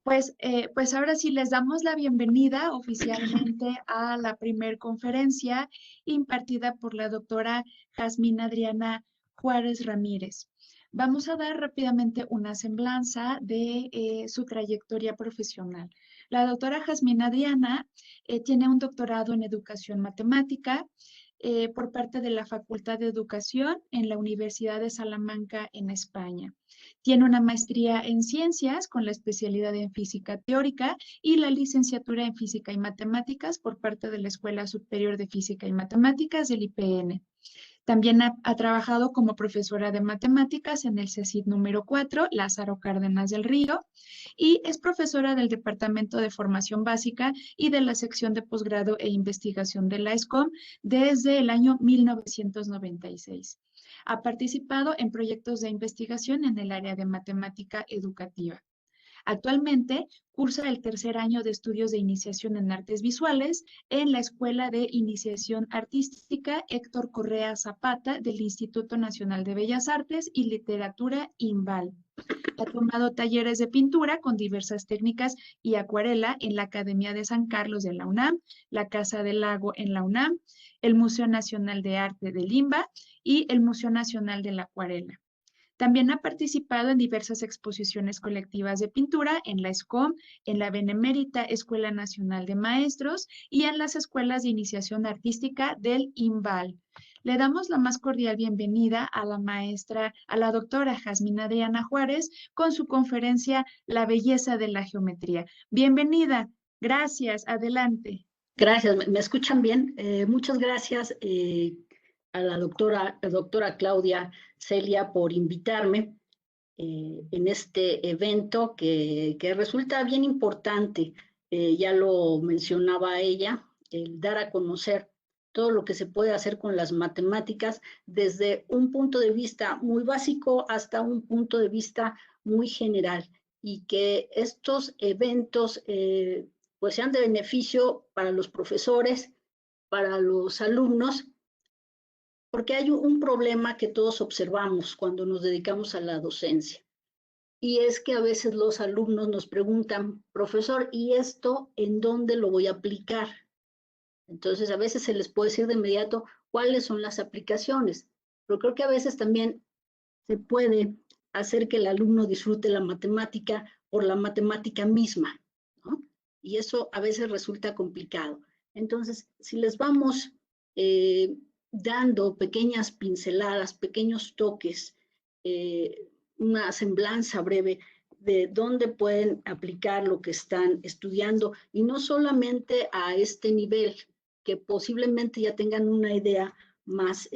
Pues ahora sí les damos la bienvenida oficialmente a la primer conferencia impartida por la doctora Jazmín Adriana Juárez Ramírez. Vamos a dar rápidamente una semblanza de su trayectoria profesional. La doctora Jazmín Adriana tiene un doctorado en educación matemática por parte de la Facultad de Educación en la Universidad de Salamanca en España. Tiene una maestría en ciencias con la especialidad en física teórica y la licenciatura en física y matemáticas por parte de la Escuela Superior de Física y Matemáticas del IPN. También ha trabajado como profesora de matemáticas en el CECIT número 4, Lázaro Cárdenas del Río, y es profesora del Departamento de Formación Básica y de la sección de posgrado e investigación de la ESCOM desde el año 1996. Ha participado en proyectos de investigación en el área de matemática educativa. Actualmente cursa el tercer año de estudios de iniciación en artes visuales en la Escuela de Iniciación Artística Héctor Correa Zapata del Instituto Nacional de Bellas Artes y Literatura INVAL. Ha tomado talleres de pintura con diversas técnicas y acuarela en la Academia de San Carlos de la UNAM, la Casa del Lago en la UNAM, el Museo Nacional de Arte de Limba y el Museo Nacional de la Acuarela. También ha participado en diversas exposiciones colectivas de pintura en la ESCOM, en la Benemérita Escuela Nacional de Maestros y en las escuelas de iniciación artística del INVAL. Le damos la más cordial bienvenida a la maestra, a la doctora Jazmín Adriana Juárez, con su conferencia La belleza de la geometría. Bienvenida. Gracias. Adelante. Gracias, ¿me escuchan bien? Muchas gracias a la doctora Claudia Celia por invitarme en este evento que resulta bien importante. Ya lo mencionaba ella, el dar a conocer todo lo que se puede hacer con las matemáticas desde un punto de vista muy básico hasta un punto de vista muy general, y que estos eventos pues sean de beneficio para los profesores, para los alumnos, porque hay un problema que todos observamos cuando nos dedicamos a la docencia. Y es que a veces los alumnos nos preguntan, profesor, ¿y esto en dónde lo voy a aplicar? Entonces, a veces se les puede decir de inmediato cuáles son las aplicaciones, pero creo que a veces también se puede hacer que el alumno disfrute la matemática por la matemática misma, ¿no? Y eso a veces resulta complicado. Entonces, si les vamos dando pequeñas pinceladas, pequeños toques, una semblanza breve de dónde pueden aplicar lo que están estudiando, y no solamente a este nivel, que posiblemente ya tengan una idea más,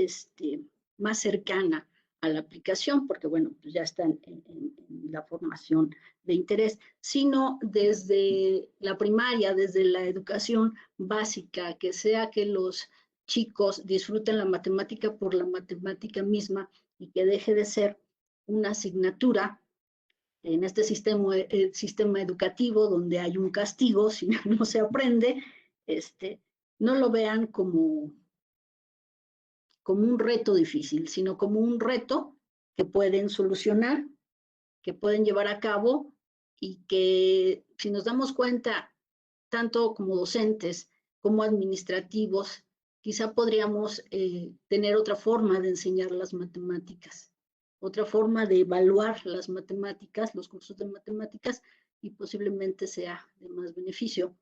más cercana a la aplicación, porque bueno, pues ya están en la formación de interés, sino desde la primaria, desde la educación básica, que sea que los chicos disfruten la matemática por la matemática misma y que deje de ser una asignatura en este sistema educativo donde hay un castigo si no se aprende, no lo vean como un reto difícil, sino como un reto que pueden solucionar, que pueden llevar a cabo, y que si nos damos cuenta, tanto como docentes como administrativos, quizá podríamos tener otra forma de enseñar las matemáticas, otra forma de evaluar las matemáticas, los cursos de matemáticas, y posiblemente sea de más beneficio.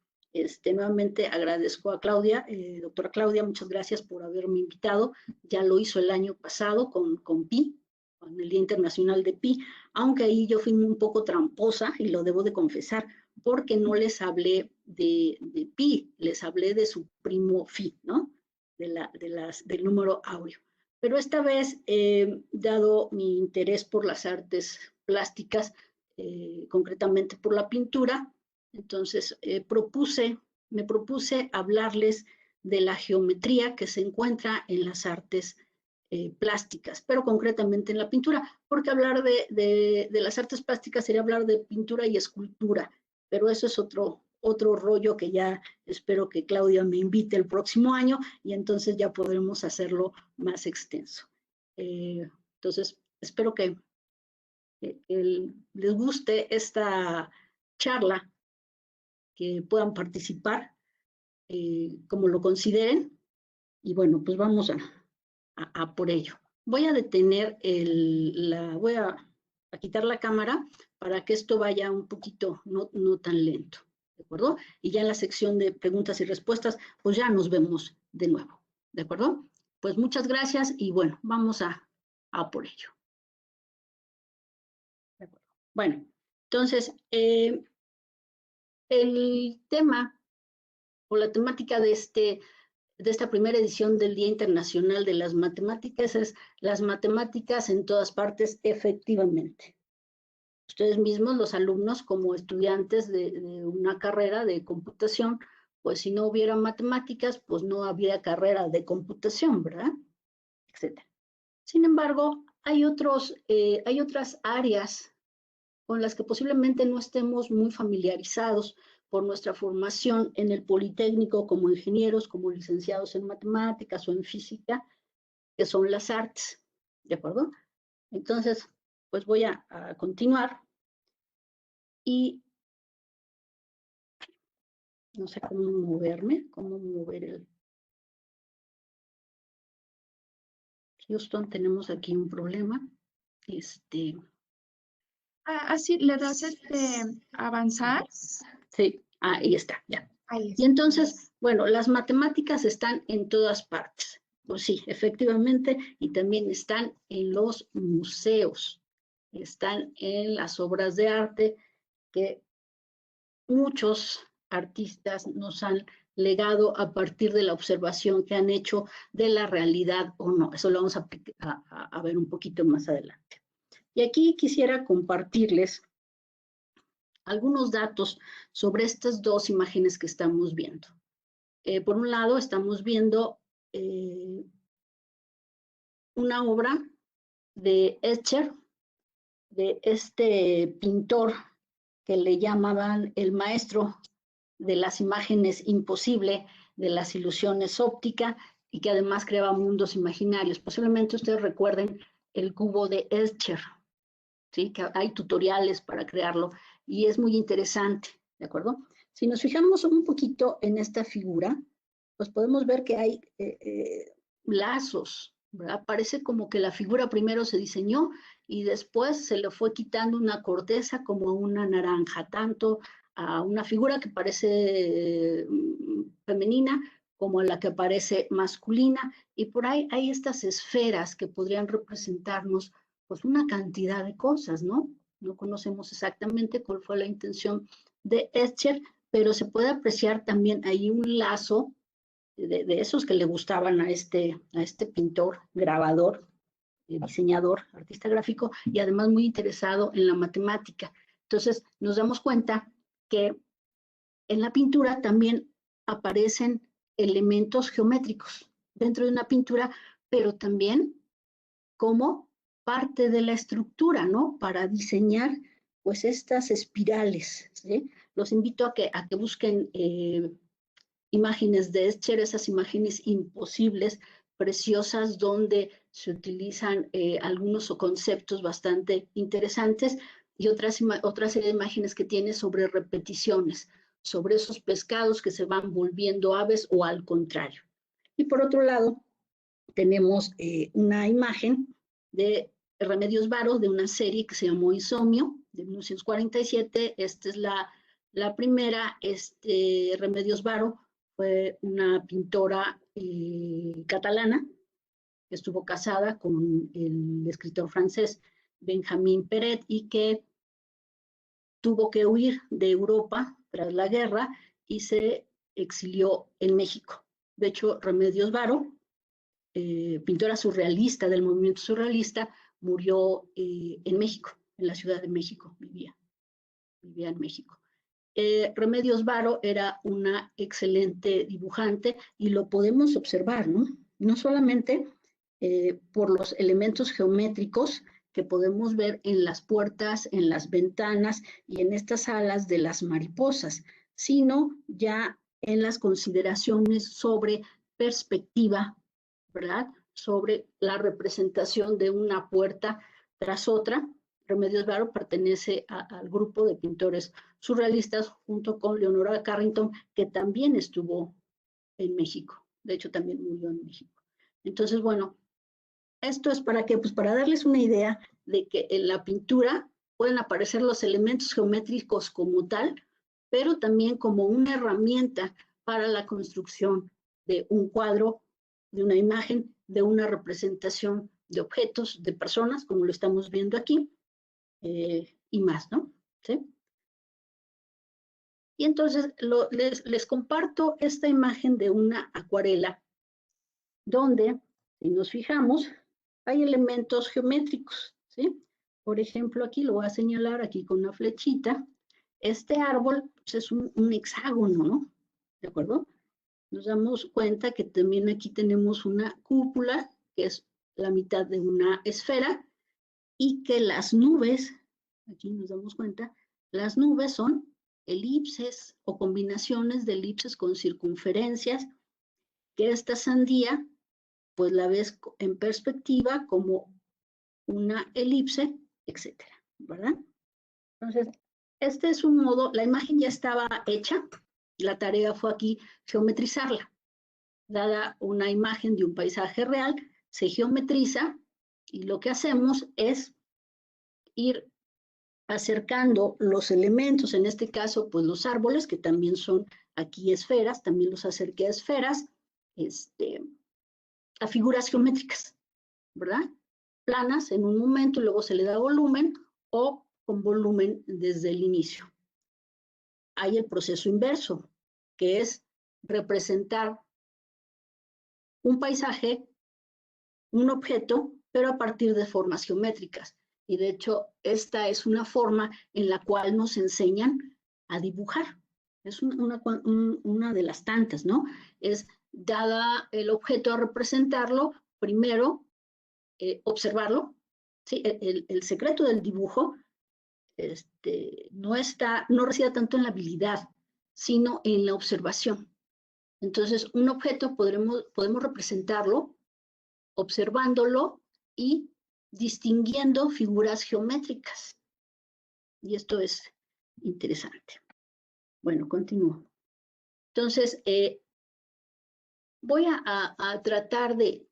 Nuevamente agradezco a Claudia, doctora Claudia, muchas gracias por haberme invitado. Ya lo hizo el año pasado con PI, con el Día Internacional de PI, aunque ahí yo fui un poco tramposa, y lo debo de confesar, porque no les hablé de pi, les hablé de su primo phi, ¿no? Del número áureo. Pero esta vez, dado mi interés por las artes plásticas, concretamente por la pintura, entonces me propuse hablarles de la geometría que se encuentra en las artes plásticas, pero concretamente en la pintura, porque hablar de las artes plásticas sería hablar de pintura y escultura, pero eso es otro rollo que ya espero que Claudia me invite el próximo año, y entonces ya podremos hacerlo más extenso. Entonces, espero que les guste charla, que puedan participar como lo consideren. Y bueno, pues vamos a por ello. Voy a detener voy a quitar la cámara para que esto vaya un poquito no tan lento, ¿de acuerdo? Y ya en la sección de preguntas y respuestas, pues ya nos vemos de nuevo, ¿de acuerdo? Pues muchas gracias y bueno, vamos a por ello. ¿De acuerdo? Bueno, entonces, el tema o la temática de esta primera edición del Día Internacional de las Matemáticas es las matemáticas en todas partes, efectivamente. Ustedes mismos, los alumnos, como estudiantes de una carrera de computación, pues si no hubiera matemáticas, pues no habría carrera de computación, ¿verdad? Etcétera. Sin embargo, hay otras áreas con las que posiblemente no estemos muy familiarizados por nuestra formación en el Politécnico como ingenieros, como licenciados en matemáticas o en física, que son las artes, ¿de acuerdo? Entonces, pues voy a continuar y no sé cómo mover el... Houston, tenemos aquí un problema. Así le das avanzar. Sí, ahí está, ya. Ahí Y está. entonces, bueno, las matemáticas están en todas partes. Pues sí, efectivamente, y también están en los museos, están en las obras de arte que muchos artistas nos han legado a partir de la observación que han hecho de la realidad o no. Eso lo vamos a ver un poquito más adelante. Y aquí quisiera compartirles algunos datos sobre estas dos imágenes que estamos viendo. Por un lado, estamos viendo una obra de Escher, de este pintor que le llamaban el maestro de las imágenes imposible, de las ilusiones ópticas, y que además creaba mundos imaginarios. Posiblemente ustedes recuerden el cubo de Escher, ¿sí? Que hay tutoriales para crearlo, y es muy interesante, ¿de acuerdo? Si nos fijamos un poquito en esta figura, pues podemos ver que hay lazos, ¿verdad? Parece como que la figura primero se diseñó y después se le fue quitando una corteza como una naranja, tanto a una figura que parece femenina como a la que parece masculina, y por ahí hay estas esferas que podrían representarnos pues una cantidad de cosas, ¿no? No conocemos exactamente cuál fue la intención de Escher, pero se puede apreciar también ahí un lazo de esos que le gustaban a este pintor, grabador, diseñador, artista gráfico, y además muy interesado en la matemática. Entonces nos damos cuenta que en la pintura también aparecen elementos geométricos dentro de una pintura, pero también como parte de la estructura, ¿no? Para diseñar, pues, estas espirales, ¿sí? Los invito a que busquen imágenes de Escher, esas imágenes imposibles, preciosas, donde se utilizan algunos conceptos bastante interesantes, y otra serie de imágenes que tiene sobre repeticiones, sobre esos pescados que se van volviendo aves o al contrario. Y por otro lado, tenemos una imagen de Remedios Varo, de una serie que se llamó Insomnio, de 1947. Esta es la primera. Remedios Varo fue una pintora catalana que estuvo casada con el escritor francés Benjamin Peret y que tuvo que huir de Europa tras la guerra y se exilió en México. De hecho, Remedios Varo, pintora surrealista del movimiento surrealista, murió en México, en la Ciudad de México, vivía en México. Remedios Varo era una excelente dibujante y lo podemos observar, ¿no? No solamente por los elementos geométricos que podemos ver en las puertas, en las ventanas y en estas alas de las mariposas, sino ya en las consideraciones sobre perspectiva, ¿verdad? Sobre la representación de una puerta tras otra, Remedios Varo pertenece al grupo de pintores surrealistas junto con Leonora Carrington, que también estuvo en México. De hecho, también murió en México. Entonces, bueno, esto es para qué, pues para darles una idea de que en la pintura pueden aparecer los elementos geométricos como tal, pero también como una herramienta para la construcción de un cuadro, de una imagen, de una representación de objetos, de personas, como lo estamos viendo aquí, y más, ¿no? ¿Sí? Y entonces les comparto esta imagen de una acuarela, donde, si nos fijamos, hay elementos geométricos, ¿sí? Por ejemplo, aquí lo voy a señalar aquí con una flechita. Este árbol pues, es un hexágono, ¿no? ¿De acuerdo? Nos damos cuenta que también aquí tenemos una cúpula, que es la mitad de una esfera, y que las nubes, aquí nos damos cuenta, las nubes son elipses o combinaciones de elipses con circunferencias, que esta sandía, pues la ves en perspectiva como una elipse, etcétera, ¿verdad? Entonces, este es un modo, la imagen ya estaba hecha, la tarea fue aquí geometrizarla. Dada una imagen de un paisaje real, se geometriza y lo que hacemos es ir acercando los elementos, en este caso, pues los árboles, que también son aquí esferas, también los acerqué a esferas, a figuras geométricas, ¿verdad? Planas en un momento y luego se le da volumen o con volumen desde el inicio. Hay el proceso inverso, que es representar un paisaje, un objeto, pero a partir de formas geométricas. Y de hecho, esta es una forma en la cual nos enseñan a dibujar. Es una de las tantas, ¿no? Es dada el objeto a representarlo, primero observarlo. ¿Sí? El secreto del dibujo no reside tanto en la habilidad, sino en la observación. Entonces, un objeto podemos representarlo observándolo y distinguiendo figuras geométricas. Y esto es interesante. Bueno, continúo. Entonces, voy a tratar de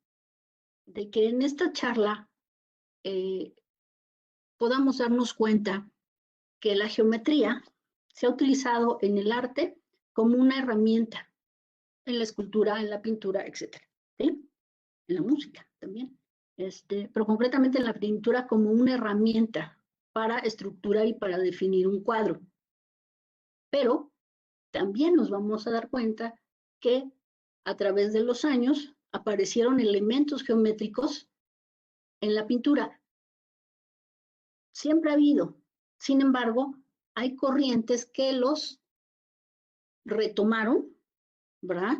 que en esta charla podamos darnos cuenta que la geometría se ha utilizado en el arte como una herramienta, en la escultura, en la pintura, etc. ¿Sí? En la música también. Pero concretamente en la pintura como una herramienta para estructurar y para definir un cuadro. Pero también nos vamos a dar cuenta que a través de los años aparecieron elementos geométricos en la pintura. Siempre ha habido. Sin embargo, hay corrientes que los retomaron, ¿verdad?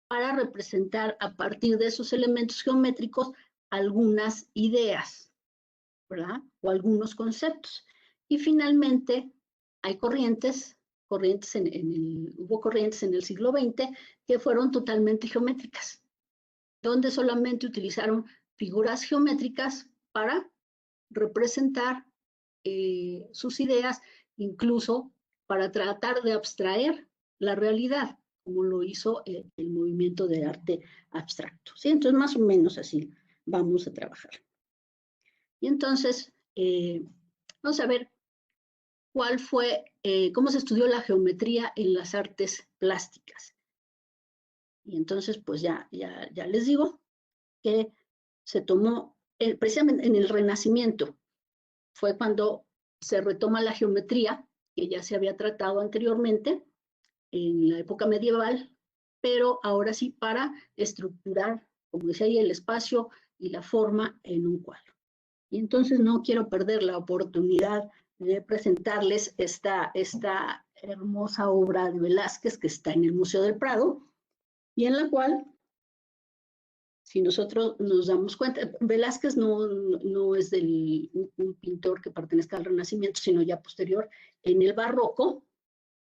Para representar a partir de esos elementos geométricos algunas ideas, ¿verdad? O algunos conceptos. Y finalmente hay hubo corrientes en el siglo XX que fueron totalmente geométricas, donde solamente utilizaron figuras geométricas para representar sus ideas, incluso para tratar de abstraer la realidad, como lo hizo el movimiento de arte abstracto. ¿Sí? Entonces, más o menos así vamos a trabajar. Y entonces, vamos a ver cómo se estudió la geometría en las artes plásticas. Y entonces, pues ya les digo que se tomó, precisamente en el Renacimiento, fue cuando se retoma la geometría, que ya se había tratado anteriormente, en la época medieval, pero ahora sí para estructurar, como decía ahí, el espacio y la forma en un cuadro. Y entonces no quiero perder la oportunidad de presentarles esta hermosa obra de Velázquez que está en el Museo del Prado y en la cual, si nosotros nos damos cuenta, Velázquez no es un pintor que pertenezca al Renacimiento, sino ya posterior, en el Barroco,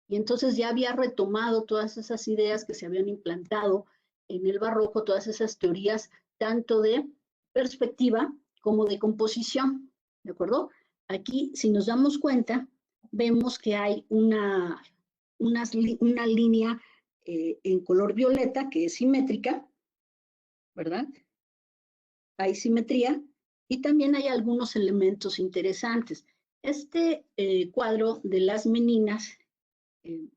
y entonces ya había retomado todas esas ideas que se habían implantado en el Barroco, todas esas teorías, tanto de perspectiva como de composición, ¿de acuerdo? Aquí, si nos damos cuenta, vemos que hay una línea en color violeta que es simétrica, ¿verdad? Hay simetría y también hay algunos elementos interesantes. Este cuadro de las meninas eh,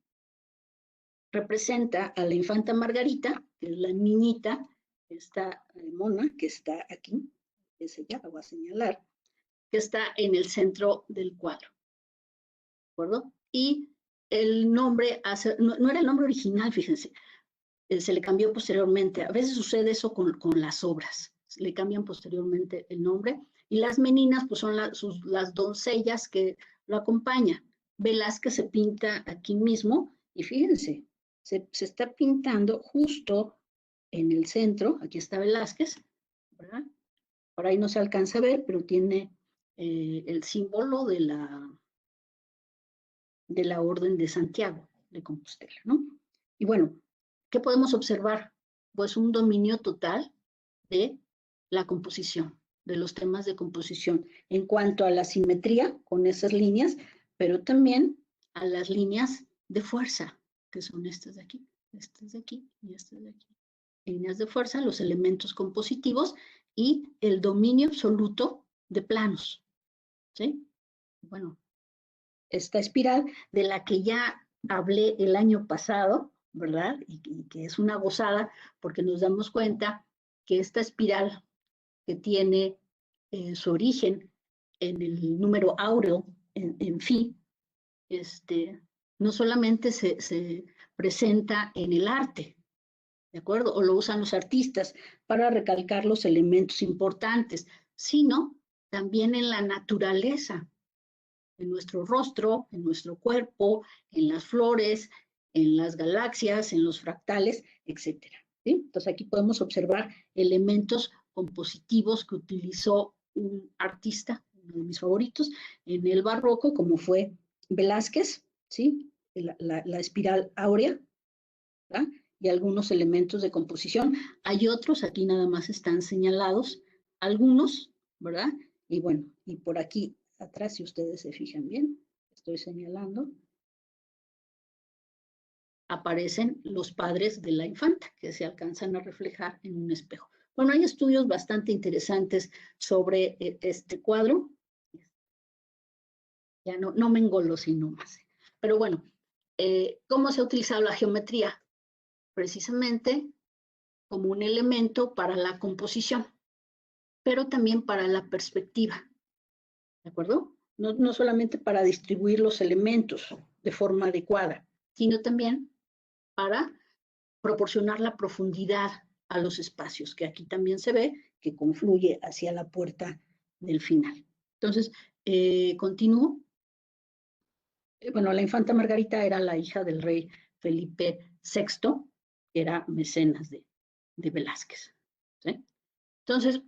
representa a la infanta Margarita, que es la niñita, esta mona que está aquí, es ella, la voy a señalar, que está en el centro del cuadro, ¿de acuerdo? Y el nombre, no era el nombre original, fíjense, se le cambió posteriormente. A veces sucede eso con las obras, se le cambian posteriormente el nombre. Y las meninas, pues son las doncellas que lo acompañan. Velázquez se pinta aquí mismo y fíjense, se está pintando justo en el centro. Aquí está Velázquez, ¿verdad? Por ahí no se alcanza a ver, pero tiene el símbolo de la Orden de Santiago de Compostela, ¿no? Y bueno, ¿qué podemos observar? Pues un dominio total de la composición, de los temas de composición, en cuanto a la simetría con esas líneas, pero también a las líneas de fuerza, que son estas de aquí y estas de aquí. Líneas de fuerza, los elementos compositivos y el dominio absoluto de planos, ¿sí? Bueno, esta espiral de la que ya hablé el año pasado, ¿verdad? Y que es una gozada porque nos damos cuenta que esta espiral que tiene su origen en el número áureo, en phi, no solamente se presenta en el arte, ¿de acuerdo? O lo usan los artistas para recalcar los elementos importantes, sino también en la naturaleza, en nuestro rostro, en nuestro cuerpo, en las flores, en las galaxias, en los fractales, etcétera. ¿Sí? Entonces aquí podemos observar elementos compositivos que utilizó un artista, uno de mis favoritos, en el barroco, como fue Velázquez, ¿sí? La espiral áurea, ¿verdad? Y algunos elementos de composición. Hay otros, aquí nada más están señalados, algunos, ¿verdad? Y bueno, y por aquí atrás, si ustedes se fijan bien, estoy señalando, aparecen los padres de la infanta, que se alcanzan a reflejar en un espejo. Bueno, hay estudios bastante interesantes sobre este cuadro. Ya no me engolosino más. Pero bueno, ¿cómo se ha utilizado la geometría? Precisamente como un elemento para la composición, pero también para la perspectiva, ¿de acuerdo? No solamente para distribuir los elementos de forma adecuada, sino también para proporcionar la profundidad a los espacios, que aquí también se ve que confluye hacia la puerta del final. Entonces, continúo. Bueno, la infanta Margarita era la hija del rey Felipe VI, que era mecenas de Velázquez, ¿sí? Entonces,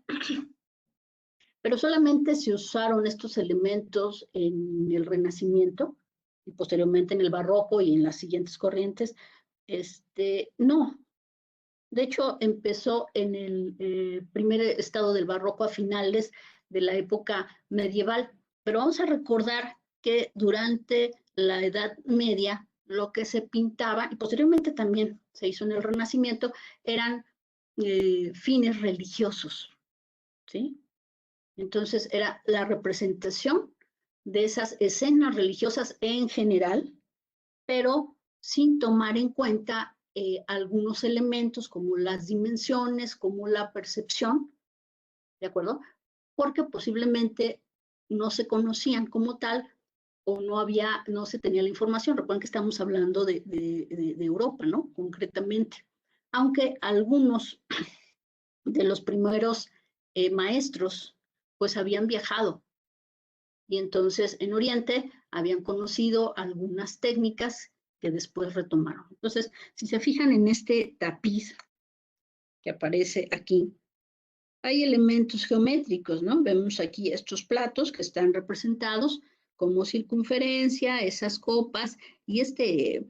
pero solamente se usaron estos elementos en el Renacimiento y posteriormente en el Barroco y en las siguientes corrientes. No, de hecho empezó en el primer estado del Barroco a finales de la época medieval, pero vamos a recordar que durante la Edad Media lo que se pintaba, y posteriormente también se hizo en el Renacimiento, eran fines religiosos, ¿sí? Entonces era la representación de esas escenas religiosas en general, pero sin tomar en cuenta algunos elementos como las dimensiones, como la percepción, ¿de acuerdo? Porque posiblemente no se conocían como tal o no se tenía la información. Recuerden que estamos hablando de Europa, ¿no? Concretamente. Aunque algunos de los primeros maestros pues habían viajado y entonces en Oriente habían conocido algunas técnicas que después retomaron. Entonces, si se fijan en este tapiz que aparece aquí, hay elementos geométricos, ¿no? Vemos aquí estos platos que están representados como circunferencia, esas copas y este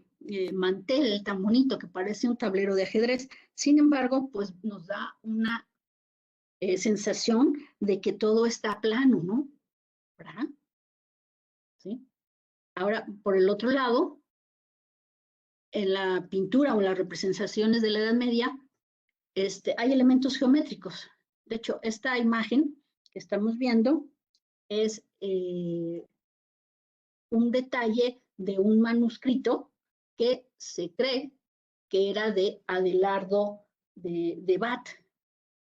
mantel tan bonito que parece un tablero de ajedrez. Sin embargo, pues nos da una sensación de que todo está plano, ¿no? ¿Verdad? Ahora, por el otro lado, en la pintura o en las representaciones de la Edad Media, hay elementos geométricos. De hecho, esta imagen que estamos viendo es un detalle de un manuscrito que se cree que era de Adelardo de Bat,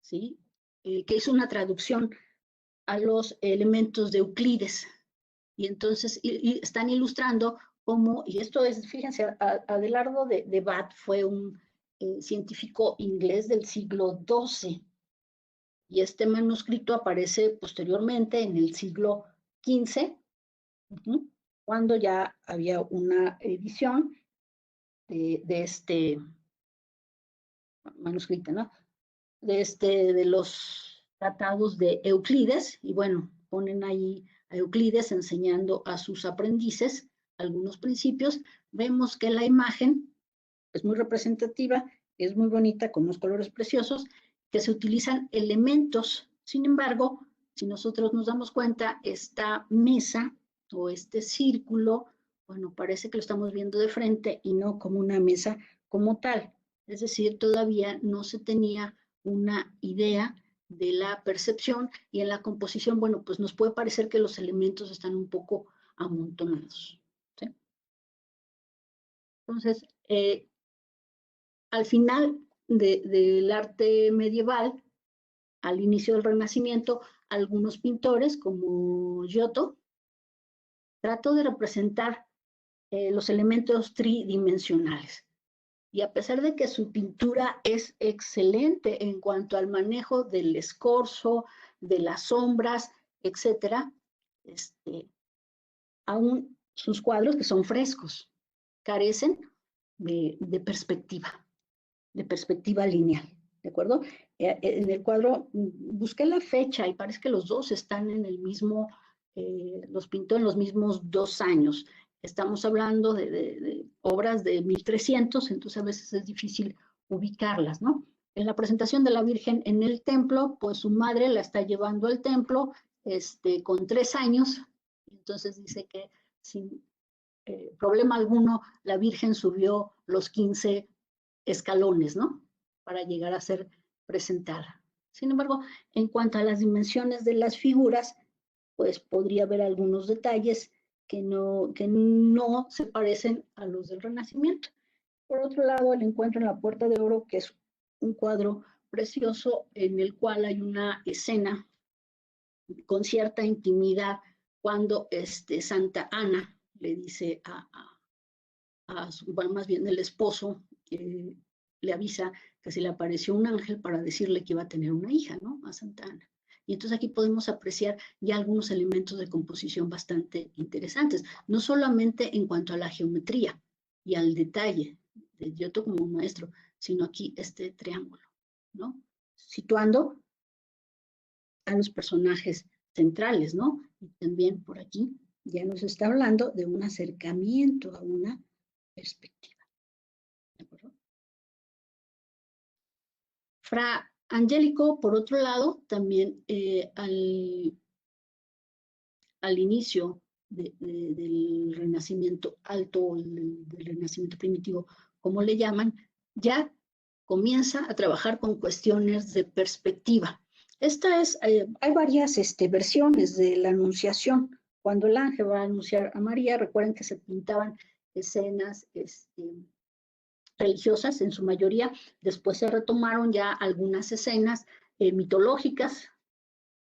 ¿sí? Que hizo una traducción a los elementos de Euclides. Y entonces están ilustrando cómo, y esto es, fíjense, Adelardo de Bat fue un científico inglés del siglo XII, y este manuscrito aparece posteriormente en el siglo XV, cuando ya había una edición de este manuscrito, ¿no? De los tratados de Euclides, y bueno, ponen ahí a Euclides enseñando a sus aprendices algunos principios. Vemos que la imagen es muy representativa, es muy bonita, con unos colores preciosos, que se utilizan elementos. Sin embargo, si nosotros nos damos cuenta, esta mesa o este círculo, bueno, parece que lo estamos viendo de frente y no como una mesa como tal. Es decir, todavía no se tenía una idea de la percepción, y en la composición, bueno, pues nos puede parecer que los elementos están un poco amontonados, ¿sí? Entonces, al final del arte medieval, al inicio del Renacimiento, algunos pintores como Giotto trató de representar los elementos tridimensionales. Y a pesar de que su pintura es excelente en cuanto al manejo del escorzo, de las sombras, etcétera, aún sus cuadros, que son frescos, carecen de perspectiva lineal, ¿de acuerdo? En el cuadro busqué la fecha y parece que los dos están en el mismo, los pintó en los mismos 2 años. Estamos hablando de obras de 1300, entonces a veces es difícil ubicarlas, ¿no? En la presentación de la Virgen en el templo, pues su madre la está llevando al templo con 3 años, entonces dice que sin problema alguno la Virgen subió los 15 escalones, ¿no? Para llegar a ser presentada. Sin embargo, en cuanto a las dimensiones de las figuras, pues podría haber algunos detalles que no se parecen a los del Renacimiento. Por otro lado, el encuentro en la Puerta de Oro, que es un cuadro precioso en el cual hay una escena con cierta intimidad cuando Santa Ana le dice bueno, más bien el esposo, le avisa que se le apareció un ángel para decirle que iba a tener una hija, ¿no? A Santa Ana. Y entonces aquí podemos apreciar ya algunos elementos de composición bastante interesantes, no solamente en cuanto a la geometría y al detalle de Giotto como un maestro, sino aquí este triángulo, ¿no? Situando a los personajes centrales, ¿no? Y también por aquí ya nos está hablando de un acercamiento a una perspectiva. ¿De acuerdo? Fra Angelico, por otro lado, también al inicio del Renacimiento alto, del Renacimiento primitivo, como le llaman, ya comienza a trabajar con cuestiones de perspectiva. Hay varias versiones de la Anunciación. Cuando el ángel va a anunciar a María, recuerden que se pintaban escenas religiosas en su mayoría. Después se retomaron ya algunas escenas mitológicas,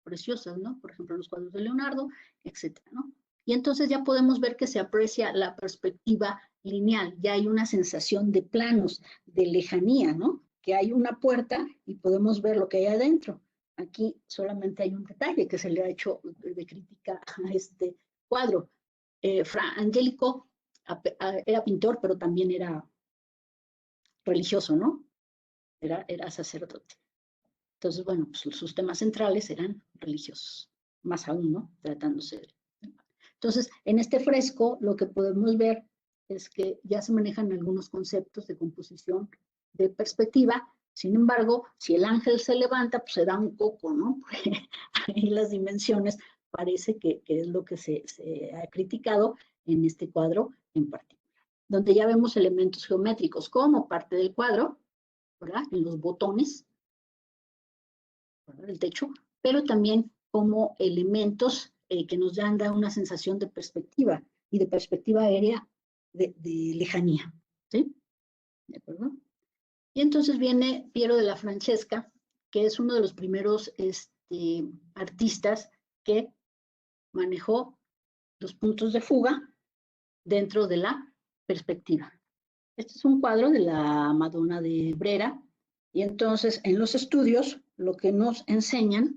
preciosas, ¿no? Por ejemplo, los cuadros de Leonardo, etcétera, ¿no? Y entonces ya podemos ver que se aprecia la perspectiva lineal, ya hay una sensación de planos, de lejanía, ¿no? Que hay una puerta y podemos ver lo que hay adentro. Aquí solamente hay un detalle que se le ha hecho de crítica a este cuadro. Fra Angelico era pintor, pero también era religioso, ¿no? Era sacerdote. Entonces, bueno, pues sus temas centrales eran religiosos, más aún, ¿no? Tratándose de... Entonces, en este fresco lo que podemos ver es que ya se manejan algunos conceptos de composición de perspectiva. Sin embargo, si el ángel se levanta, pues se da un coco, ¿no? Ahí las dimensiones parece que es lo que se ha criticado, en este cuadro en particular, donde ya vemos elementos geométricos como parte del cuadro, ¿verdad? En los botones, ¿verdad? Del techo, pero también como elementos que nos dan una sensación de perspectiva y de perspectiva aérea de lejanía, ¿sí? ¿De acuerdo? Y entonces viene Piero della Francesca, que es uno de los primeros artistas que manejó los puntos de fuga dentro de la perspectiva. Este es un cuadro de la Madonna de Brera, y entonces en los estudios lo que nos enseñan,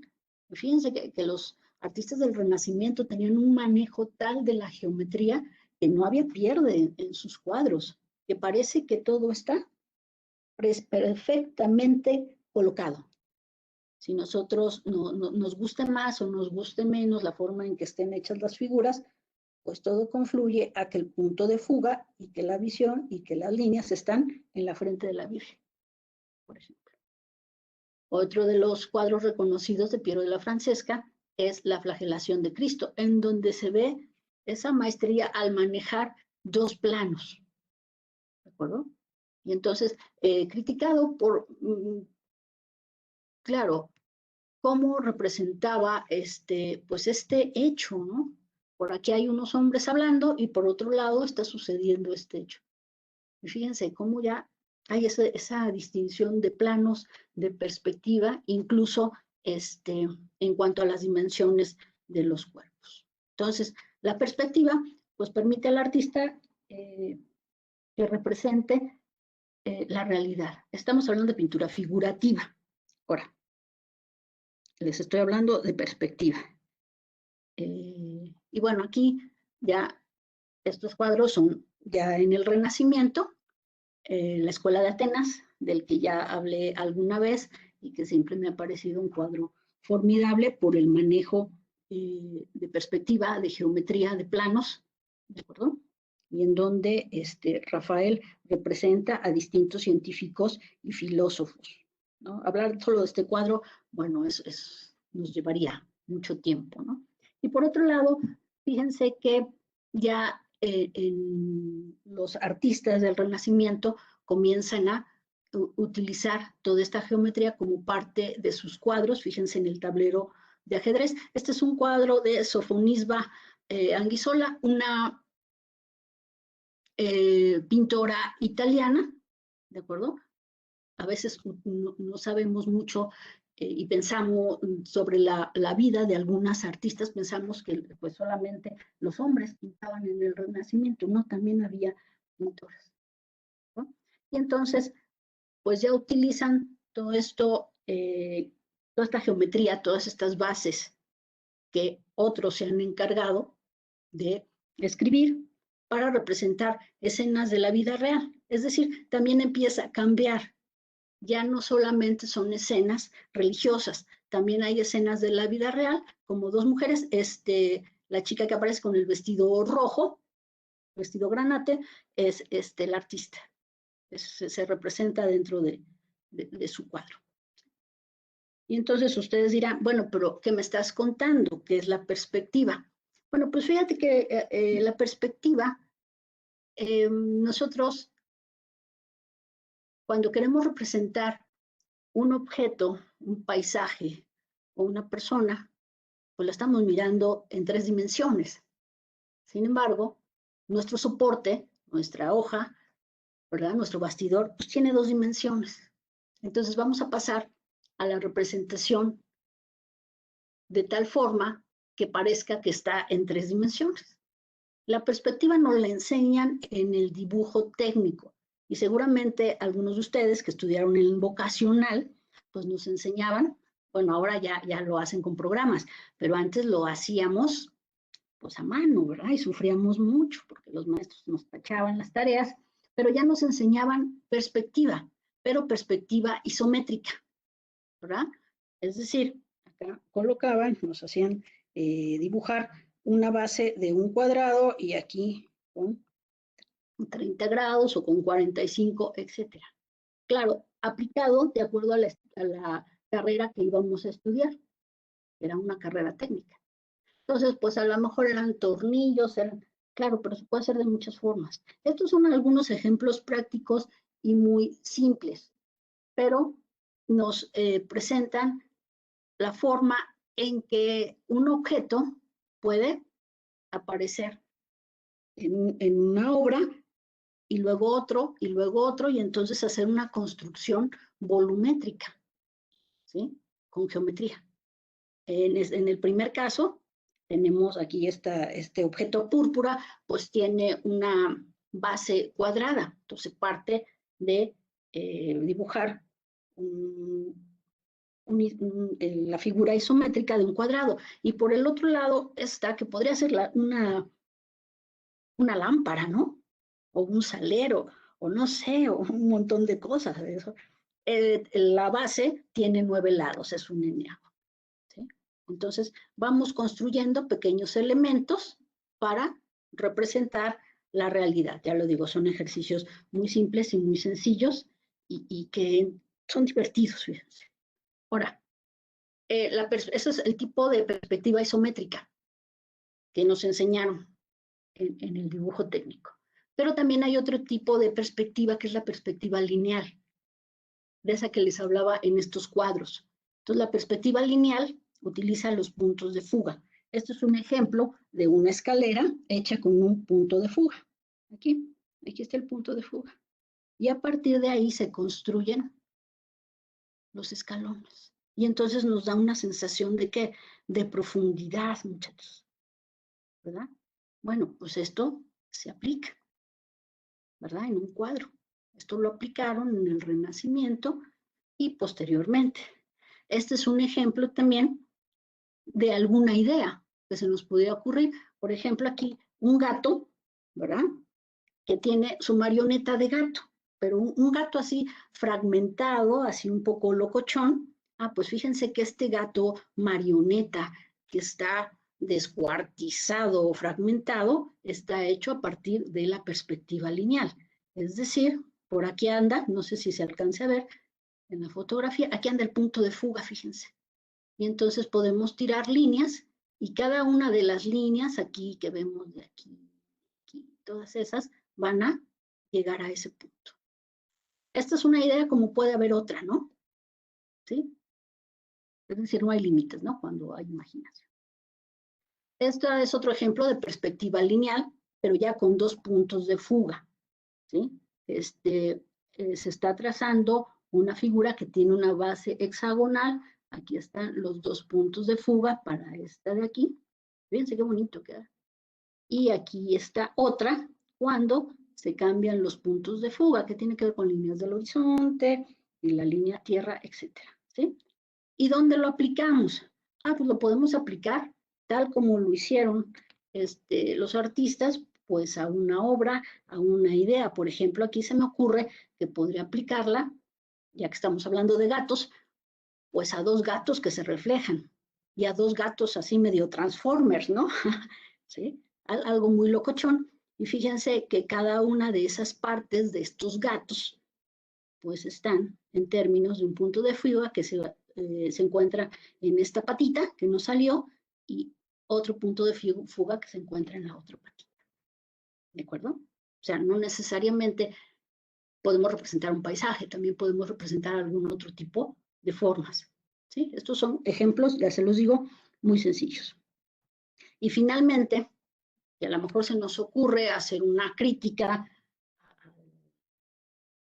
fíjense que los artistas del Renacimiento tenían un manejo tal de la geometría que no había pierde en sus cuadros, que parece que todo está perfectamente colocado. Si nosotros nos guste más o nos guste menos la forma en que estén hechas las figuras, pues todo confluye a que el punto de fuga y que la visión y que las líneas están en la frente de la Virgen, por ejemplo. Otro de los cuadros reconocidos de Piero della Francesca es la flagelación de Cristo, en donde se ve esa maestría al manejar dos planos, ¿de acuerdo? Y entonces, criticado por, claro, cómo representaba pues este hecho, ¿no? Por aquí hay unos hombres hablando y por otro lado está sucediendo este hecho. Y fíjense cómo ya hay esa distinción de planos, de perspectiva, incluso en cuanto a las dimensiones de los cuerpos. Entonces, la perspectiva pues permite al artista que represente la realidad. Estamos hablando de pintura figurativa. Ahora, les estoy hablando de perspectiva. Y bueno, aquí ya estos cuadros son ya en el Renacimiento, la Escuela de Atenas, del que ya hablé alguna vez y que siempre me ha parecido un cuadro formidable por el manejo de perspectiva, de geometría, de planos, ¿de acuerdo? Y en donde Rafael representa a distintos científicos y filósofos, ¿no? Hablar solo de este cuadro, bueno, nos llevaría mucho tiempo, ¿no? Y por otro lado, fíjense que ya los artistas del Renacimiento comienzan a utilizar toda esta geometría como parte de sus cuadros. Fíjense en el tablero de ajedrez. Este es un cuadro de Sofonisba Anguissola, una pintora italiana, ¿de acuerdo? A veces no sabemos mucho y pensamos sobre la vida de algunas artistas, pensamos que pues solamente los hombres pintaban en el Renacimiento, no, también había pintores, ¿no? Y entonces, pues ya utilizan todo esto, toda esta geometría, todas estas bases que otros se han encargado de escribir para representar escenas de la vida real. Es decir, también empieza a cambiar. Ya no solamente son escenas religiosas, también hay escenas de la vida real, como dos mujeres, la chica que aparece con el vestido rojo, vestido granate, es el artista. Se representa dentro de su cuadro. Y entonces ustedes dirán, bueno, pero ¿qué me estás contando? ¿Qué es la perspectiva? Bueno, pues fíjate que la perspectiva, nosotros cuando queremos representar un objeto, un paisaje o una persona, pues la estamos mirando en 3 dimensiones. Sin embargo, nuestro soporte, nuestra hoja, ¿verdad? Nuestro bastidor, pues tiene 2 dimensiones. Entonces vamos a pasar a la representación de tal forma que parezca que está en 3 dimensiones. La perspectiva nos la enseñan en el dibujo técnico y seguramente algunos de ustedes que estudiaron en vocacional, pues nos enseñaban, bueno, ahora ya lo hacen con programas, pero antes lo hacíamos pues a mano, ¿verdad? Y sufríamos mucho porque los maestros nos tachaban las tareas, pero ya nos enseñaban perspectiva, pero perspectiva isométrica, ¿verdad? Es decir, acá colocaban, nos hacían dibujar una base de un cuadrado y aquí con 30 grados o con 45, etcétera. Claro, aplicado de acuerdo a la carrera que íbamos a estudiar, era una carrera técnica. Entonces, pues a lo mejor eran tornillos, eran Claro, pero se puede hacer de muchas formas. Estos son algunos ejemplos prácticos y muy simples, pero nos presentan la forma en que un objeto puede aparecer en una obra y luego otro, y entonces hacer una construcción volumétrica, ¿sí? Con geometría. En el primer caso, tenemos aquí este objeto púrpura, pues tiene una base cuadrada, entonces parte de dibujar la figura isométrica de un cuadrado. Y por el otro lado está que podría ser una lámpara, ¿no? O un salero, o no sé, o un montón de cosas de eso. La base tiene 9 lados, es un eneagrama, ¿sí? Entonces, vamos construyendo pequeños elementos para representar la realidad. Ya lo digo, son ejercicios muy simples y muy sencillos y que son divertidos, fíjense. Ahora, ese es el tipo de perspectiva isométrica que nos enseñaron en el dibujo técnico. Pero también hay otro tipo de perspectiva que es la perspectiva lineal, de esa que les hablaba en estos cuadros. Entonces, la perspectiva lineal utiliza los puntos de fuga. Esto es un ejemplo de una escalera hecha con un punto de fuga. Aquí está el punto de fuga. Y a partir de ahí se construyen los escalones. Y entonces nos da una sensación de ¿qué? De profundidad, muchachos. ¿Verdad? Bueno, pues esto se aplica, ¿verdad? En un cuadro. Esto lo aplicaron en el Renacimiento y posteriormente. Este es un ejemplo también de alguna idea que se nos pudiera ocurrir. Por ejemplo, aquí un gato, ¿verdad? Que tiene su marioneta de gato, pero un gato así fragmentado, así un poco locochón. Ah, pues fíjense que este gato marioneta que está descuartizado o fragmentado está hecho a partir de la perspectiva lineal. Es decir, por aquí anda, no sé si se alcance a ver en la fotografía, aquí anda el punto de fuga, fíjense. Y entonces podemos tirar líneas y cada una de las líneas aquí que vemos de aquí, todas esas van a llegar a ese punto. Esta es una idea como puede haber otra, ¿no? ¿Sí? Es decir, no hay límites, ¿no? Cuando hay imaginación. Este es otro ejemplo de perspectiva lineal, pero ya con 2 puntos de fuga, ¿sí? Se está trazando una figura que tiene una base hexagonal. Aquí están los 2 puntos de fuga para esta de aquí. Fíjense qué bonito queda. Y aquí está otra cuando se cambian los puntos de fuga, que tiene que ver con líneas del horizonte y la línea tierra, etcétera, ¿sí? ¿Y dónde lo aplicamos? Ah, pues lo podemos aplicar tal como lo hicieron los artistas, pues a una obra, a una idea. Por ejemplo, aquí se me ocurre que podría aplicarla, ya que estamos hablando de gatos, pues a 2 gatos que se reflejan y a 2 gatos así medio Transformers, ¿no? ¿Sí? Algo muy locochón. Y fíjense que cada una de esas partes de estos gatos, pues están en términos de un punto de fuga que se encuentra en esta patita que no salió y otro punto de fuga que se encuentra en la otra patita. ¿De acuerdo? O sea, no necesariamente podemos representar un paisaje, también podemos representar algún otro tipo de formas. ¿Sí? Estos son ejemplos, ya se los digo, muy sencillos. Y finalmente, y a lo mejor se nos ocurre hacer una crítica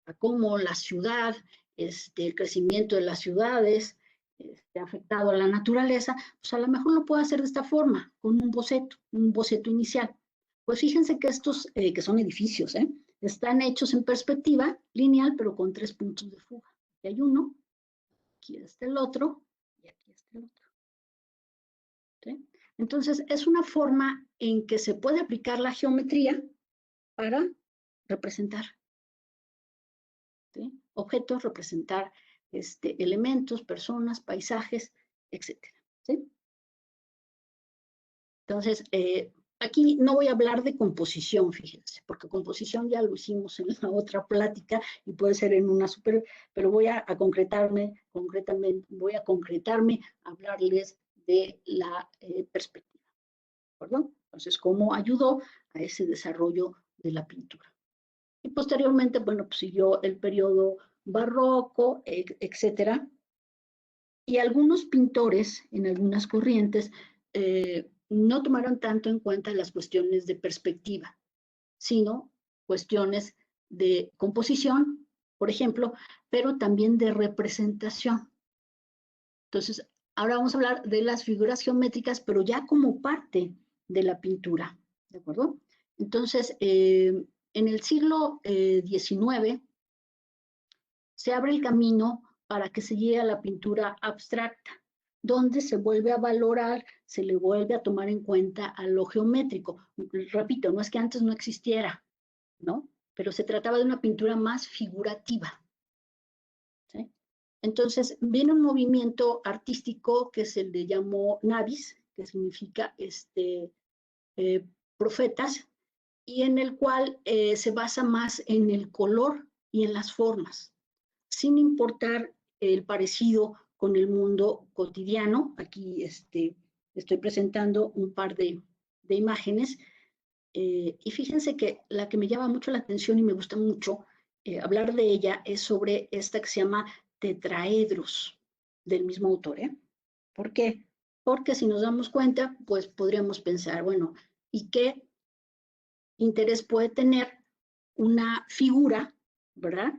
a cómo la ciudad, el crecimiento de las ciudades, ha afectado a la naturaleza, pues a lo mejor lo puedo hacer de esta forma, con un boceto inicial. Pues fíjense que estos, que son edificios, están hechos en perspectiva lineal, pero con 3 puntos de fuga. Aquí hay uno, aquí está el otro, y aquí está el otro. ¿Sí? Entonces, es una forma en que se puede aplicar la geometría para representar, ¿sí? Objetos, representar elementos, personas, paisajes, etcétera, ¿sí? Entonces, aquí no voy a hablar de composición, fíjense, porque composición ya lo hicimos en la otra plática y puede ser en una super, pero voy a concretarme, a hablarles de la perspectiva, ¿de acuerdo? Entonces, cómo ayudó a ese desarrollo de la pintura. Y posteriormente, bueno, pues siguió el periodo barroco, etcétera. Y algunos pintores en algunas corrientes no tomaron tanto en cuenta las cuestiones de perspectiva, sino cuestiones de composición, por ejemplo, pero también de representación. Entonces, ahora vamos a hablar de las figuras geométricas, pero ya como parte de la pintura, ¿de acuerdo? Entonces, en el siglo XIX se abre el camino para que se llegue a la pintura abstracta, donde se vuelve a valorar, se le vuelve a tomar en cuenta a lo geométrico. Repito, no es que antes no existiera, ¿no? Pero se trataba de una pintura más figurativa, ¿sí? Entonces, viene un movimiento artístico que se le llamó Navis, que significa profetas, y en el cual se basa más en el color y en las formas, sin importar el parecido con el mundo cotidiano. Aquí estoy presentando un par de imágenes, y fíjense que la que me llama mucho la atención y me gusta mucho hablar de ella es sobre esta que se llama tetraedros, del mismo autor. ¿Por qué? Porque si nos damos cuenta, pues podríamos pensar, bueno, ¿y qué interés puede tener una figura, ¿verdad?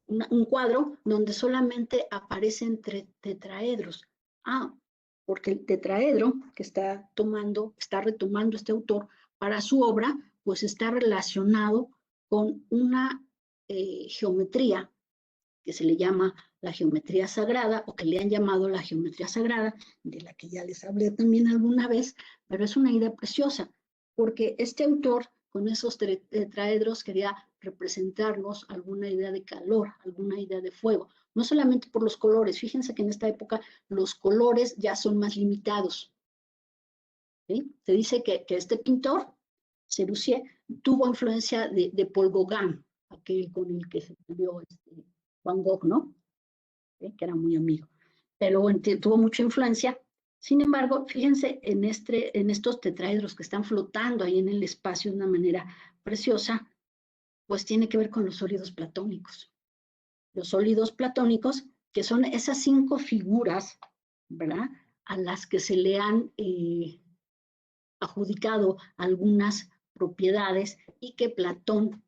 Un cuadro donde solamente aparecen tetraedros. Ah, porque el tetraedro que está retomando este autor para su obra, pues está relacionado con una geometría que se le llama la geometría sagrada, o que le han llamado la geometría sagrada, de la que ya les hablé también alguna vez, pero es una idea preciosa, porque este autor con esos tetraedros quería representarnos alguna idea de calor, alguna idea de fuego, no solamente por los colores. Fíjense que en esta época los colores ya son más limitados, ¿sí? Se dice que este pintor, Corbusier, tuvo influencia de Paul Gauguin, aquel con el que se murió Van Gogh, ¿no? ¿Sí? Que era muy amigo. Pero bueno, tuvo mucha influencia. Sin embargo, fíjense en estos tetraedros que están flotando ahí en el espacio de una manera preciosa, pues tiene que ver con los sólidos platónicos. Los sólidos platónicos, que son esas 5 figuras, ¿verdad?, a las que se le han adjudicado algunas propiedades y que Platón,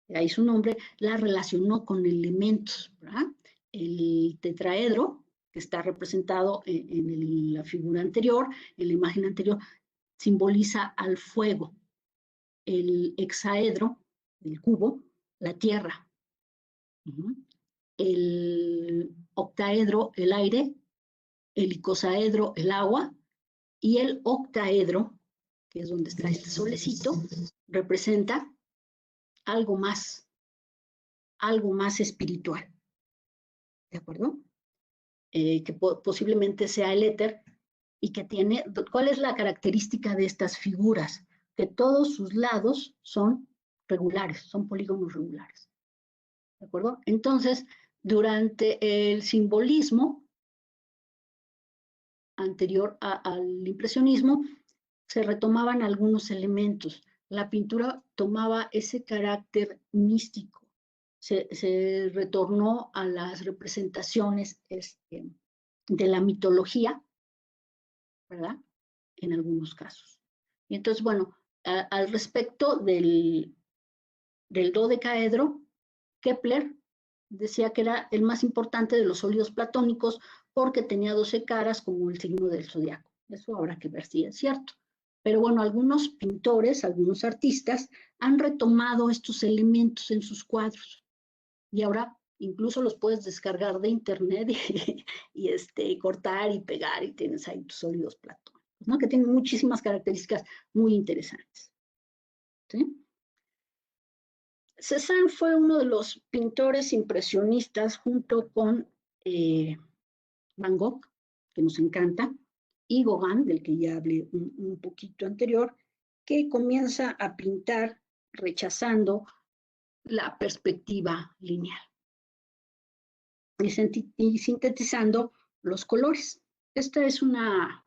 de ahí su nombre, la relacionó con elementos, ¿verdad? El tetraedro, que está representado en la figura anterior, en la imagen anterior, simboliza al fuego. El hexaedro, el cubo, la tierra. El octaedro, el aire. El icosaedro, el agua. Y el octaedro, que es donde está este solecito, representa algo más espiritual, ¿de acuerdo? Que posiblemente sea el éter, y que tiene, ¿cuál es la característica de estas figuras? Que todos sus lados son regulares, son polígonos regulares, ¿de acuerdo? Entonces, durante el simbolismo anterior al impresionismo, se retomaban algunos elementos. La pintura tomaba ese carácter místico, se retornó a las representaciones de la mitología, ¿verdad? En algunos casos. Y entonces, bueno, al respecto del dodecaedro, Kepler decía que era el más importante de los sólidos platónicos porque tenía 12 caras como el signo del zodiaco. Eso habrá que ver si es cierto. Pero bueno, algunos pintores, algunos artistas han retomado estos elementos en sus cuadros, y ahora incluso los puedes descargar de internet y cortar y pegar, y tienes ahí tus sólidos platónicos, ¿no? Que tienen muchísimas características muy interesantes, ¿sí? Cézanne fue uno de los pintores impresionistas junto con Van Gogh, que nos encanta, y Gauguin, del que ya hablé un poquito anterior, que comienza a pintar rechazando la perspectiva lineal y sintetizando los colores. Esta es una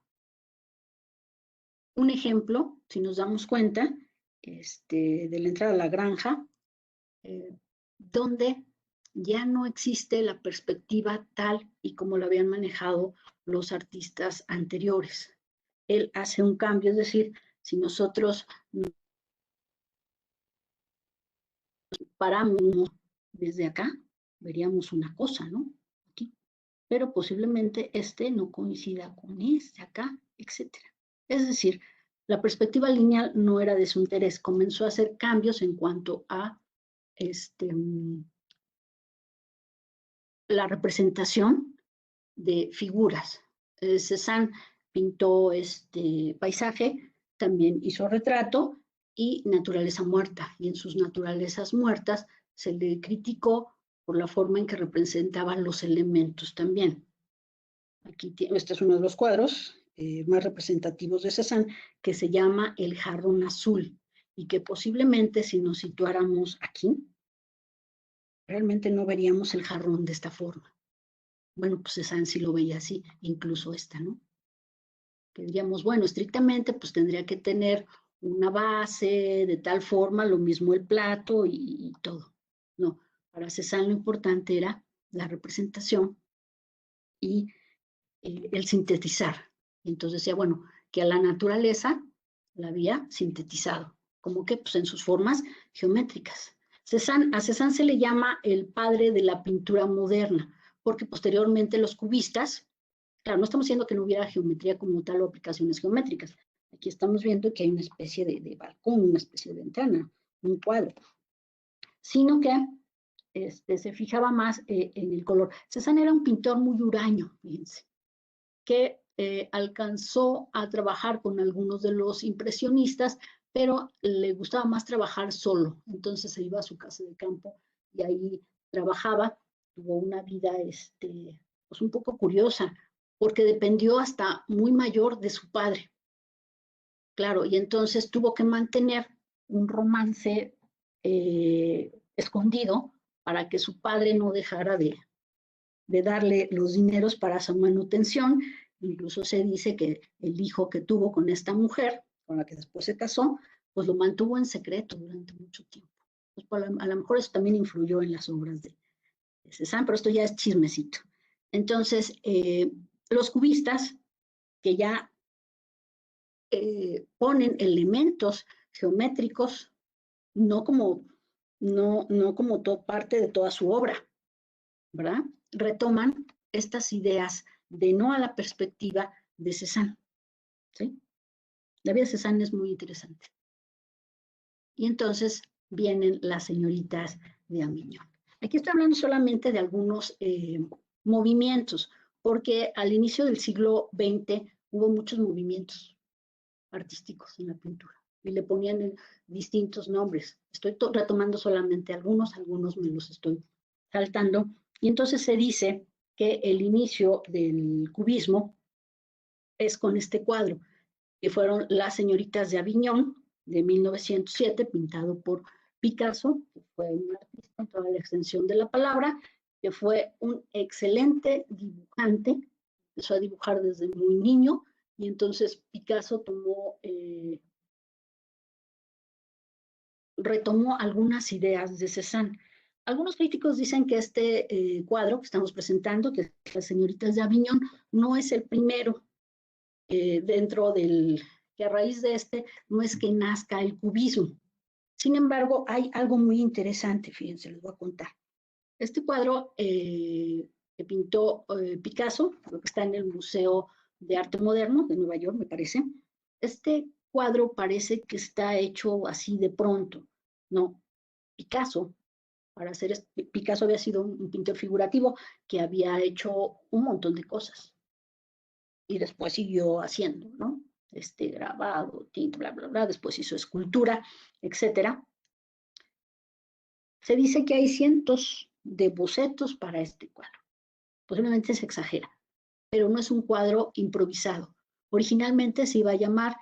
un ejemplo, si nos damos cuenta, de la entrada a la granja, donde ya no existe la perspectiva tal y como la habían manejado los artistas anteriores. Él hace un cambio, es decir, si nosotros paramos desde acá, veríamos una cosa, ¿no? Aquí. Pero posiblemente no coincida con acá, etcétera. Es decir, la perspectiva lineal no era de su interés, comenzó a hacer cambios en cuanto a la representación de figuras. Cézanne pintó paisaje, también hizo retrato y naturaleza muerta. Y en sus naturalezas muertas se le criticó por la forma en que representaban los elementos también. Aquí este es uno de los cuadros más representativos de Cézanne, que se llama El jarrón azul, y que posiblemente si nos situáramos aquí, realmente no veríamos el jarrón de esta forma. Bueno, pues Cézanne sí lo veía así, incluso esta, ¿no? Que diríamos, bueno, estrictamente, pues tendría que tener una base de tal forma, lo mismo el plato y todo. No, para Cézanne lo importante era la representación y el sintetizar. Y entonces decía, bueno, que a la naturaleza la había sintetizado, como que pues en sus formas geométricas. A Cézanne se le llama el padre de la pintura moderna, porque posteriormente los cubistas, claro, no estamos diciendo que no hubiera geometría como tal o aplicaciones geométricas. Aquí estamos viendo que hay una especie de balcón, una especie de ventana, un cuadro, sino que se fijaba más en el color. Cézanne era un pintor muy huraño, fíjense, que alcanzó a trabajar con algunos de los impresionistas, pero le gustaba más trabajar solo. Entonces se iba a su casa de campo y ahí trabajaba. Tuvo una vida pues un poco curiosa, porque dependió hasta muy mayor de su padre. Claro, y entonces tuvo que mantener un romance escondido para que su padre no dejara de darle los dineros para su manutención. Incluso se dice que el hijo que tuvo con esta mujer, con la que después se casó, pues lo mantuvo en secreto durante mucho tiempo. Pues a lo mejor eso también influyó en las obras de Cézanne, pero esto ya es chismecito. Entonces, los cubistas, que ya ponen elementos geométricos, no como, no como parte de toda su obra, ¿verdad? Retoman estas ideas de no a la perspectiva de Cézanne, ¿sí? La vida de Cézanne es muy interesante. Y entonces vienen las señoritas de Avignon. Aquí estoy hablando solamente de algunos movimientos, porque al inicio del siglo XX hubo muchos movimientos artísticos en la pintura y le ponían distintos nombres. Estoy retomando solamente algunos me los estoy saltando. Y entonces se dice que el inicio del cubismo es con este cuadro, que fueron Las señoritas de Avignon, de 1907, pintado por Picasso, que fue un artista en toda la extensión de la palabra, que fue un excelente dibujante, empezó a dibujar desde muy niño, y entonces Picasso retomó algunas ideas de Cézanne. Algunos críticos dicen que este cuadro que estamos presentando, que es Las señoritas de Avignon, no es el primero dentro que a raíz de no es que nazca el cubismo. Sin embargo, hay algo muy interesante, fíjense, les voy a contar. Este cuadro que pintó Picasso, creo que está en el Museo de Arte Moderno de Nueva York, me parece. Este cuadro parece que está hecho así de pronto. No, Picasso, Picasso había sido un pintor figurativo que había hecho un montón de cosas y después siguió haciendo, ¿no? Grabado, tinta, bla, bla, bla, después hizo escultura, etcétera. Se dice que hay cientos de bocetos para este cuadro. Posiblemente se exagera, pero no es un cuadro improvisado. Originalmente se iba a llamar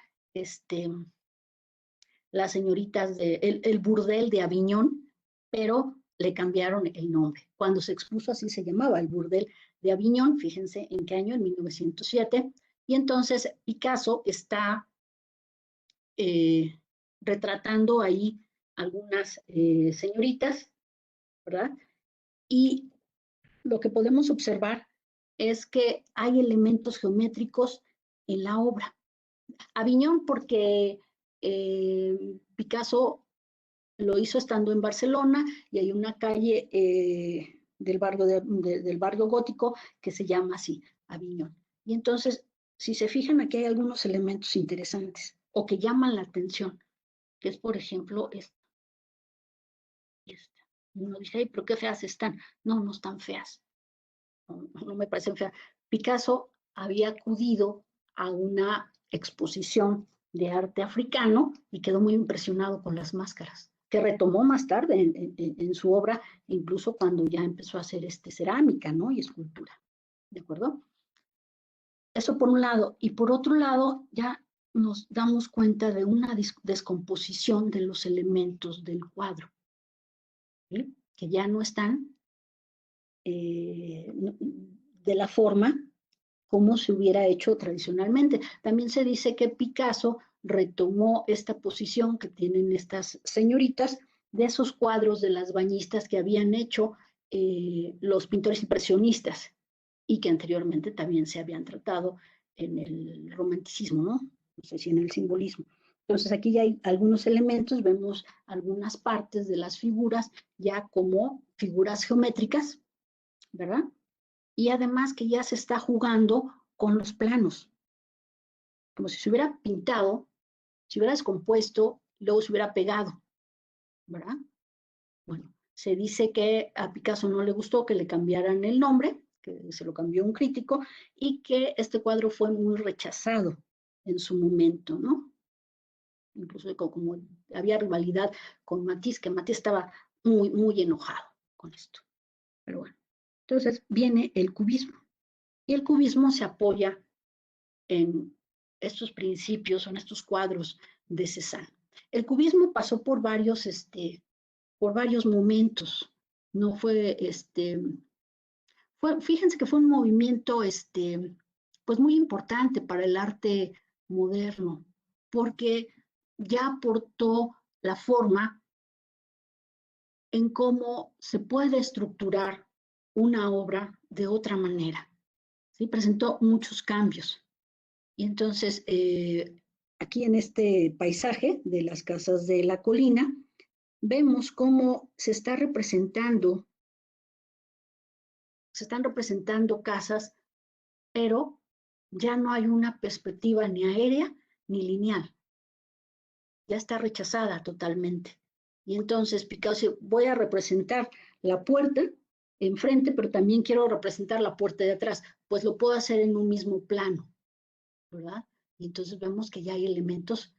las señoritas el burdel de Avignon, pero le cambiaron el nombre. Cuando se expuso así se llamaba el burdel de Avignon, fíjense en qué año, en 1907, y entonces Picasso está retratando ahí algunas señoritas, ¿verdad? Y lo que podemos observar es que hay elementos geométricos en la obra. Aviñón, porque Picasso lo hizo estando en Barcelona y hay una calle del barrio gótico que se llama así, Aviñón. Y entonces, si se fijan, aquí hay algunos elementos interesantes o que llaman la atención, que es, por ejemplo, esta. Y uno dice, ay, pero qué feas están. No, no están feas. No me parecen feas. Picasso había acudido a una exposición de arte africano y quedó muy impresionado con las máscaras, que retomó más tarde en su obra, incluso cuando ya empezó a hacer cerámica, ¿no? Y escultura, ¿de acuerdo? Eso por un lado. Y por otro lado, ya nos damos cuenta de una descomposición de los elementos del cuadro, ¿sí? Que ya no están de la forma como se hubiera hecho tradicionalmente. También se dice que Picasso retomó esta posición que tienen estas señoritas de esos cuadros de las bañistas que habían hecho los pintores impresionistas y que anteriormente también se habían tratado en el romanticismo, ¿no? No sé si en el simbolismo. Entonces aquí ya hay algunos elementos, vemos algunas partes de las figuras ya como figuras geométricas, ¿verdad? Y además que ya se está jugando con los planos, como si se hubiera pintado, se hubiera descompuesto, luego se hubiera pegado, ¿verdad? Bueno, se dice que a Picasso no le gustó que le cambiaran el nombre, que se lo cambió un crítico, y que este cuadro fue muy rechazado en su momento, ¿no? Incluso como había rivalidad con Matisse, que Matisse estaba muy, muy enojado con esto. Pero bueno, entonces viene el cubismo. Y el cubismo se apoya en estos principios, en estos cuadros de Cézanne. El cubismo pasó por varios momentos. No fue, fíjense que fue un movimiento, pues muy importante para el arte moderno, porque ya aportó la forma en cómo se puede estructurar una obra de otra manera. ¿Sí? Presentó muchos cambios. Y entonces, aquí en este paisaje de las casas de la colina, vemos cómo se están representando casas, pero ya no hay una perspectiva ni aérea ni lineal. Ya está rechazada totalmente. Y entonces Picasso, voy a representar la puerta enfrente, pero también quiero representar la puerta de atrás, pues lo puedo hacer en un mismo plano, ¿verdad? Y entonces vemos que ya hay elementos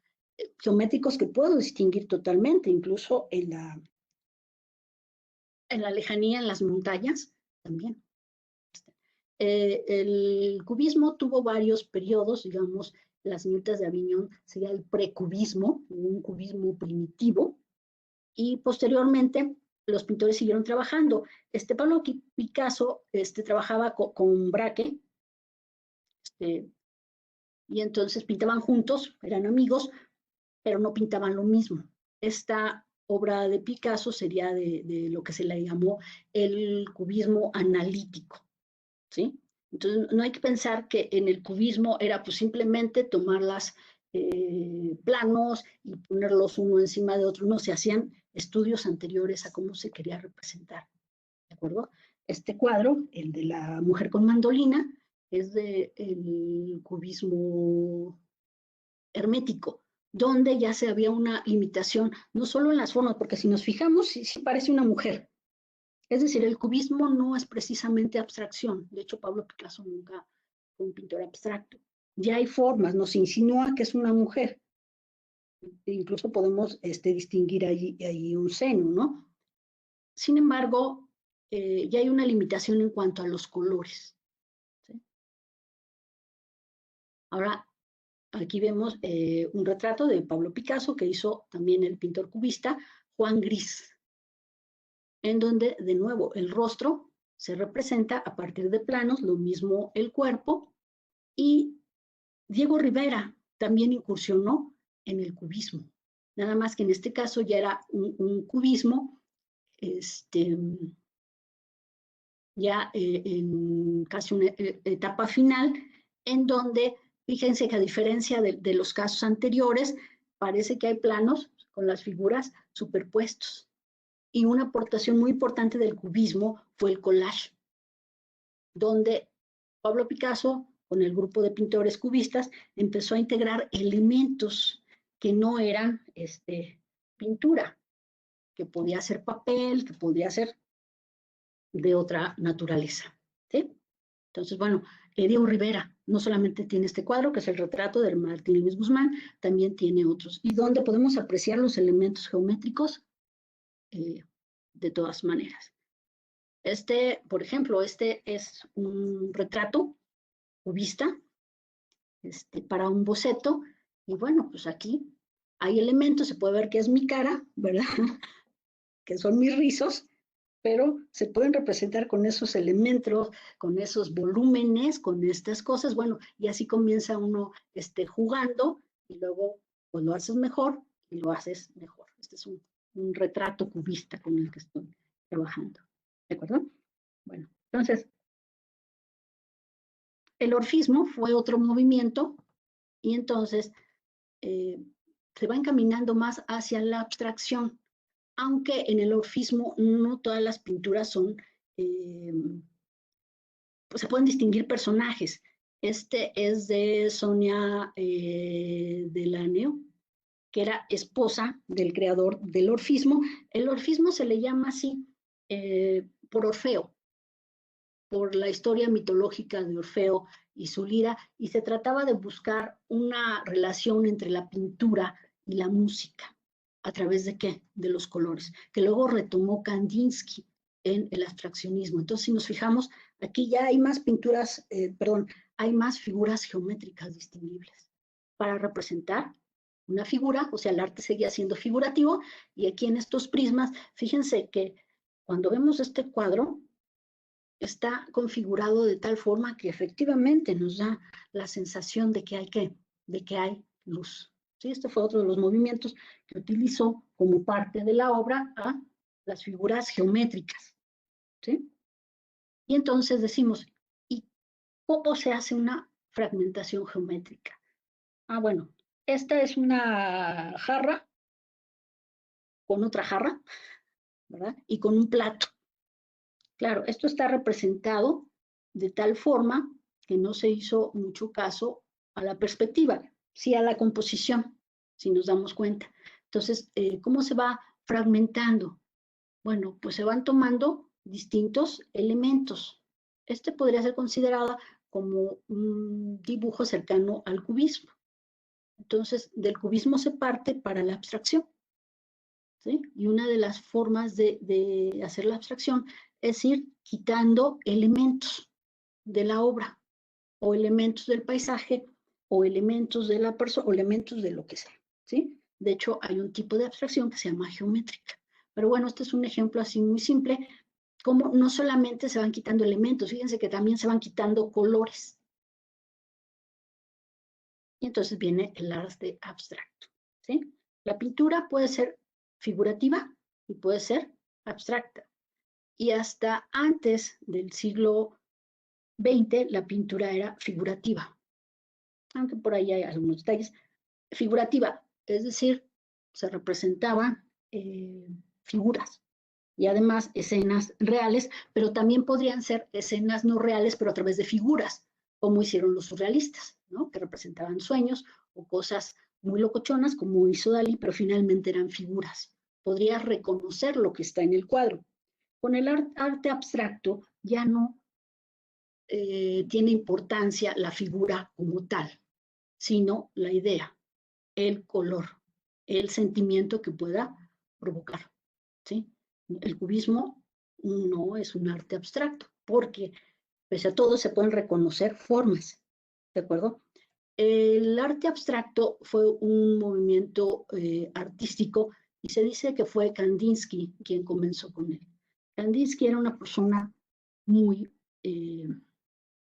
geométricos que puedo distinguir totalmente, incluso en la lejanía, en las montañas, también. El cubismo tuvo varios periodos, digamos, las señoritas de Aviñón sería el precubismo, un cubismo primitivo, y posteriormente los pintores siguieron trabajando. Pablo Picasso trabajaba con Braque, y entonces pintaban juntos, eran amigos, pero no pintaban lo mismo. Esta obra de Picasso sería de lo que se le llamó el cubismo analítico, ¿sí? Entonces, no hay que pensar que en el cubismo era pues simplemente tomar las planos y ponerlos uno encima de otro. No, se hacían estudios anteriores a cómo se quería representar, ¿de acuerdo? Este cuadro, el de la mujer con mandolina, es del cubismo hermético, donde ya se había una limitación, no solo en las formas, porque si nos fijamos, sí parece una mujer. Es decir, el cubismo no es precisamente abstracción. De hecho, Pablo Picasso nunca fue un pintor abstracto. Ya hay formas, nos insinúa que es una mujer. Incluso podemos distinguir ahí un seno, ¿no? Sin embargo, ya hay una limitación en cuanto a los colores, ¿sí? Ahora, aquí vemos un retrato de Pablo Picasso que hizo también el pintor cubista Juan Gris, en donde de nuevo el rostro se representa a partir de planos, lo mismo el cuerpo, y Diego Rivera también incursionó en el cubismo. Nada más que en este caso ya era un cubismo, ya en casi una etapa final, en donde, fíjense que a diferencia de los casos anteriores, parece que hay planos con las figuras superpuestos. Y una aportación muy importante del cubismo fue el collage, donde Pablo Picasso, con el grupo de pintores cubistas, empezó a integrar elementos que no eran pintura, que podía ser papel, que podía ser de otra naturaleza. ¿Sí? Entonces, bueno, Diego Rivera no solamente tiene este cuadro, que es el retrato de Martín Luis Guzmán, también tiene otros, y donde podemos apreciar los elementos geométricos de todas maneras. Por ejemplo, este es un retrato cubista para un boceto, y bueno, pues aquí hay elementos, se puede ver que es mi cara, ¿verdad? Que son mis rizos, pero se pueden representar con esos elementos, con esos volúmenes, con estas cosas, bueno, y así comienza uno jugando, y luego pues lo haces mejor, y lo haces mejor. Este es un retrato cubista con el que estoy trabajando, ¿de acuerdo? Bueno, entonces, el orfismo fue otro movimiento, y entonces se va encaminando más hacia la abstracción, aunque en el orfismo no todas las pinturas son, pues se pueden distinguir personajes. Este es de Sonia Delaneo, que era esposa del creador del orfismo. El orfismo se le llama así por Orfeo, por la historia mitológica de Orfeo y su lira, y se trataba de buscar una relación entre la pintura y la música. ¿A través de qué? De los colores, que luego retomó Kandinsky en el abstraccionismo. Entonces, si nos fijamos, aquí ya hay más pinturas, hay más figuras geométricas distinguibles para representar una figura, o sea, el arte seguía siendo figurativo, y aquí en estos prismas, fíjense que cuando vemos este cuadro, está configurado de tal forma que efectivamente nos da la sensación de que hay luz. ¿Sí? Este fue otro de los movimientos que utilizó como parte de la obra a las figuras geométricas. ¿Sí? Y entonces decimos, ¿y cómo se hace una fragmentación geométrica? Ah, bueno, esta es una jarra con otra jarra, ¿verdad? Y con un plato. Claro, esto está representado de tal forma que no se hizo mucho caso a la perspectiva, sí a la composición, si nos damos cuenta. Entonces, ¿cómo se va fragmentando? Bueno, pues se van tomando distintos elementos. Este podría ser considerado como un dibujo cercano al cubismo. Entonces, del cubismo se parte para la abstracción. ¿Sí? Y una de las formas de hacer la abstracción es ir quitando elementos de la obra, o elementos del paisaje, o elementos de la persona, o elementos de lo que sea. ¿Sí? De hecho, hay un tipo de abstracción que se llama geométrica. Pero bueno, este es un ejemplo así muy simple, como no solamente se van quitando elementos, fíjense que también se van quitando colores. Y entonces viene el arte abstracto. ¿Sí? La pintura puede ser figurativa y puede ser abstracta. Y hasta antes del siglo XX la pintura era figurativa, aunque por ahí hay algunos detalles. Figurativa, es decir, se representaban figuras y además escenas reales, pero también podrían ser escenas no reales, pero a través de figuras, como hicieron los surrealistas, ¿no? Que representaban sueños o cosas muy locochonas, como hizo Dalí, pero finalmente eran figuras. Podrías reconocer lo que está en el cuadro. Con el arte abstracto ya no tiene importancia la figura como tal, sino la idea, el color, el sentimiento que pueda provocar. ¿Sí? El cubismo no es un arte abstracto, porque pese a todo se pueden reconocer formas, ¿de acuerdo? El arte abstracto fue un movimiento artístico y se dice que fue Kandinsky quien comenzó con él. Kandinsky era una persona muy,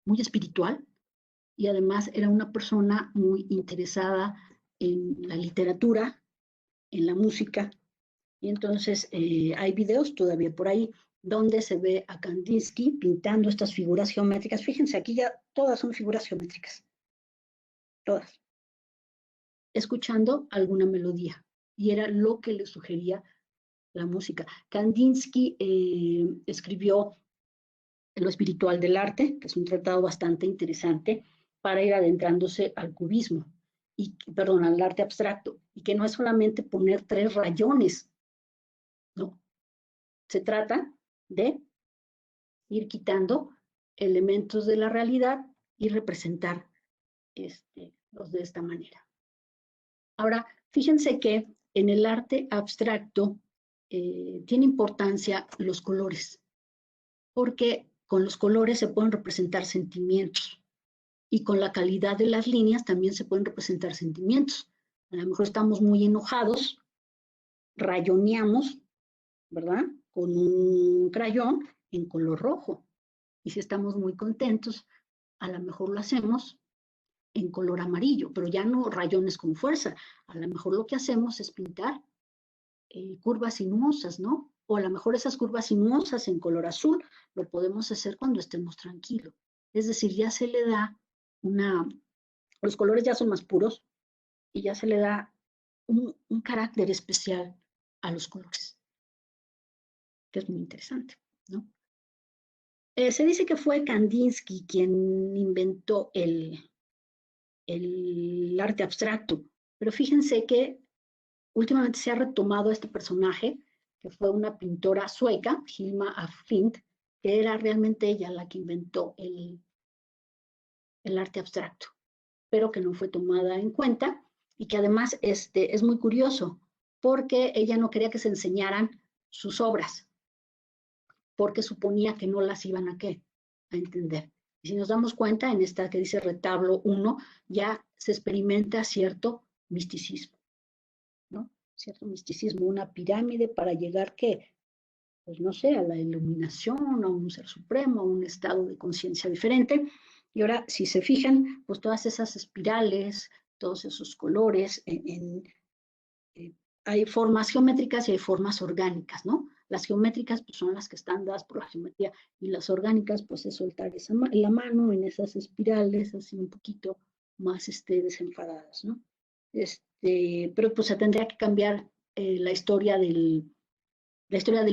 muy espiritual, y además era una persona muy interesada en la literatura, en la música. Y entonces hay videos todavía por ahí donde se ve a Kandinsky pintando estas figuras geométricas. Fíjense, aquí ya todas son figuras geométricas, todas, escuchando alguna melodía. Y era lo que le sugería la música. Kandinsky escribió Lo espiritual del arte, que es un tratado bastante interesante para ir adentrándose al cubismo, perdón, al arte abstracto, y que no es solamente poner 3 rayones, no, se trata de ir quitando elementos de la realidad y representar los de esta manera. Ahora, fíjense que en el arte abstracto tiene importancia los colores, porque con los colores se pueden representar sentimientos y con la calidad de las líneas también se pueden representar sentimientos. A lo mejor estamos muy enojados, rayoneamos, ¿verdad? Con un crayón en color rojo. Y si estamos muy contentos, a lo mejor lo hacemos en color amarillo, pero ya no rayones con fuerza. A lo mejor lo que hacemos es pintar curvas sinuosas, ¿no? O a lo mejor esas curvas sinuosas en color azul lo podemos hacer cuando estemos tranquilos. Es decir, ya se le da los colores ya son más puros y ya se le da un carácter especial a los colores, que es muy interesante, ¿no? Se dice que fue Kandinsky quien inventó el arte abstracto, pero fíjense que últimamente se ha retomado este personaje, que fue una pintora sueca, Hilma af Klint, que era realmente ella la que inventó el arte abstracto, pero que no fue tomada en cuenta y que además es muy curioso, porque ella no quería que se enseñaran sus obras, porque suponía que no las iban a entender. Y si nos damos cuenta, en esta que dice retablo 1, ya se experimenta cierto misticismo, ¿no? Cierto misticismo, una pirámide para llegar, ¿qué? Pues no sé, a la iluminación, a un ser supremo, a un estado de conciencia diferente. Y ahora, si se fijan, pues todas esas espirales, todos esos colores, hay formas geométricas y hay formas orgánicas, ¿no? Las geométricas pues, son las que están dadas por la geometría y las orgánicas pues es soltar la mano en esas espirales así un poquito más desenfadadas, ¿no? Pero pues se tendría que cambiar la historia del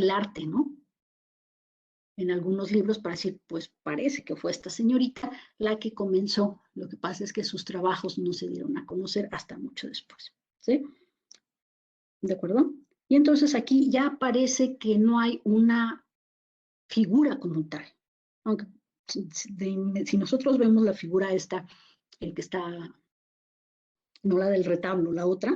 arte, ¿no? En algunos libros para decir, pues parece que fue esta señorita la que comenzó. Lo que pasa es que sus trabajos no se dieron a conocer hasta mucho después, ¿sí? ¿De acuerdo? Y entonces aquí ya parece que no hay una figura como tal. Aunque si nosotros vemos la figura esta, el que está, no la del retablo, la otra,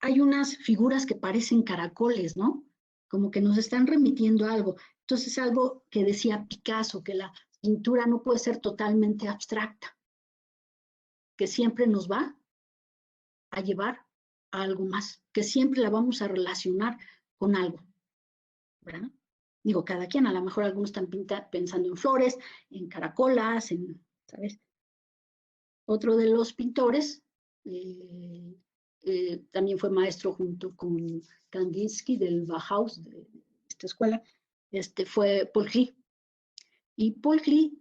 hay unas figuras que parecen caracoles, ¿no? Como que nos están remitiendo a algo. Entonces, algo que decía Picasso, que la pintura no puede ser totalmente abstracta, que siempre nos va a llevar a algo más, que siempre la vamos a relacionar con algo, ¿verdad? Digo, cada quien, a lo mejor algunos están pensando en flores, en caracolas, ¿sabes? Otro de los pintores, también fue maestro junto con Kandinsky del Bauhaus, de esta escuela, fue Paul Klee. Y Paul Klee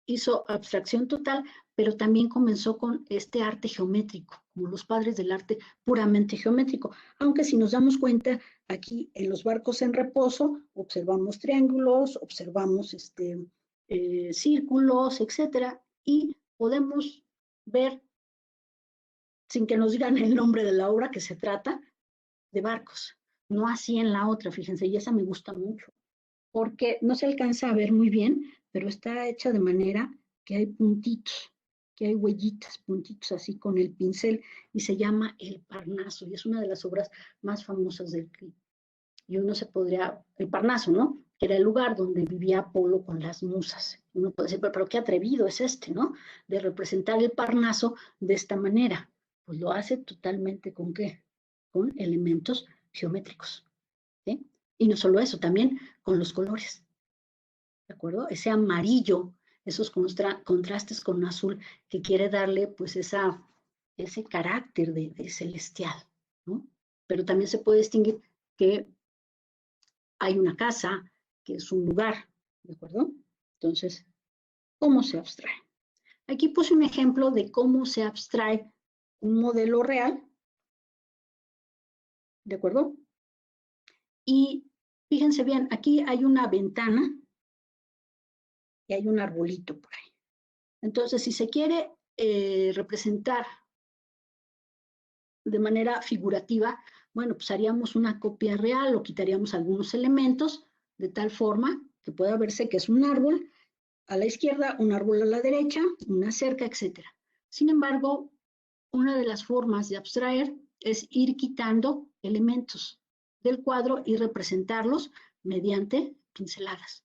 hizo abstracción total, pero también comenzó con este arte geométrico, como los padres del arte puramente geométrico. Aunque si nos damos cuenta, aquí en los barcos en reposo, observamos triángulos, observamos círculos, etcétera, y podemos ver, sin que nos digan el nombre de la obra, que se trata de barcos. No así en la otra, fíjense, y esa me gusta mucho, porque no se alcanza a ver muy bien, pero está hecha de manera que hay puntitos, que hay huellitas, puntitos así con el pincel, y se llama El Parnaso, y es una de las obras más famosas del Klee. Y uno se podría, el Parnaso, ¿no? Que era el lugar donde vivía Apolo con las musas. Uno puede decir, pero qué atrevido es ¿no? De representar el Parnaso de esta manera. Pues lo hace totalmente ¿con qué? Con elementos geométricos, ¿sí? Y no solo eso, también con los colores, ¿de acuerdo? Ese amarillo esos contrastes con azul que quiere darle pues ese carácter de celestial, ¿no? Pero también se puede distinguir que hay una casa, que es un lugar, ¿de acuerdo? Entonces, ¿cómo se abstrae? Aquí puse un ejemplo de cómo se abstrae un modelo real, ¿de acuerdo? Y fíjense bien, aquí hay una ventana y hay un arbolito por ahí. Entonces, si se quiere representar de manera figurativa, bueno, pues haríamos una copia real o quitaríamos algunos elementos de tal forma que pueda verse que es un árbol a la izquierda, un árbol a la derecha, una cerca, etc. Sin embargo, una de las formas de abstraer es ir quitando elementos del cuadro y representarlos mediante pinceladas,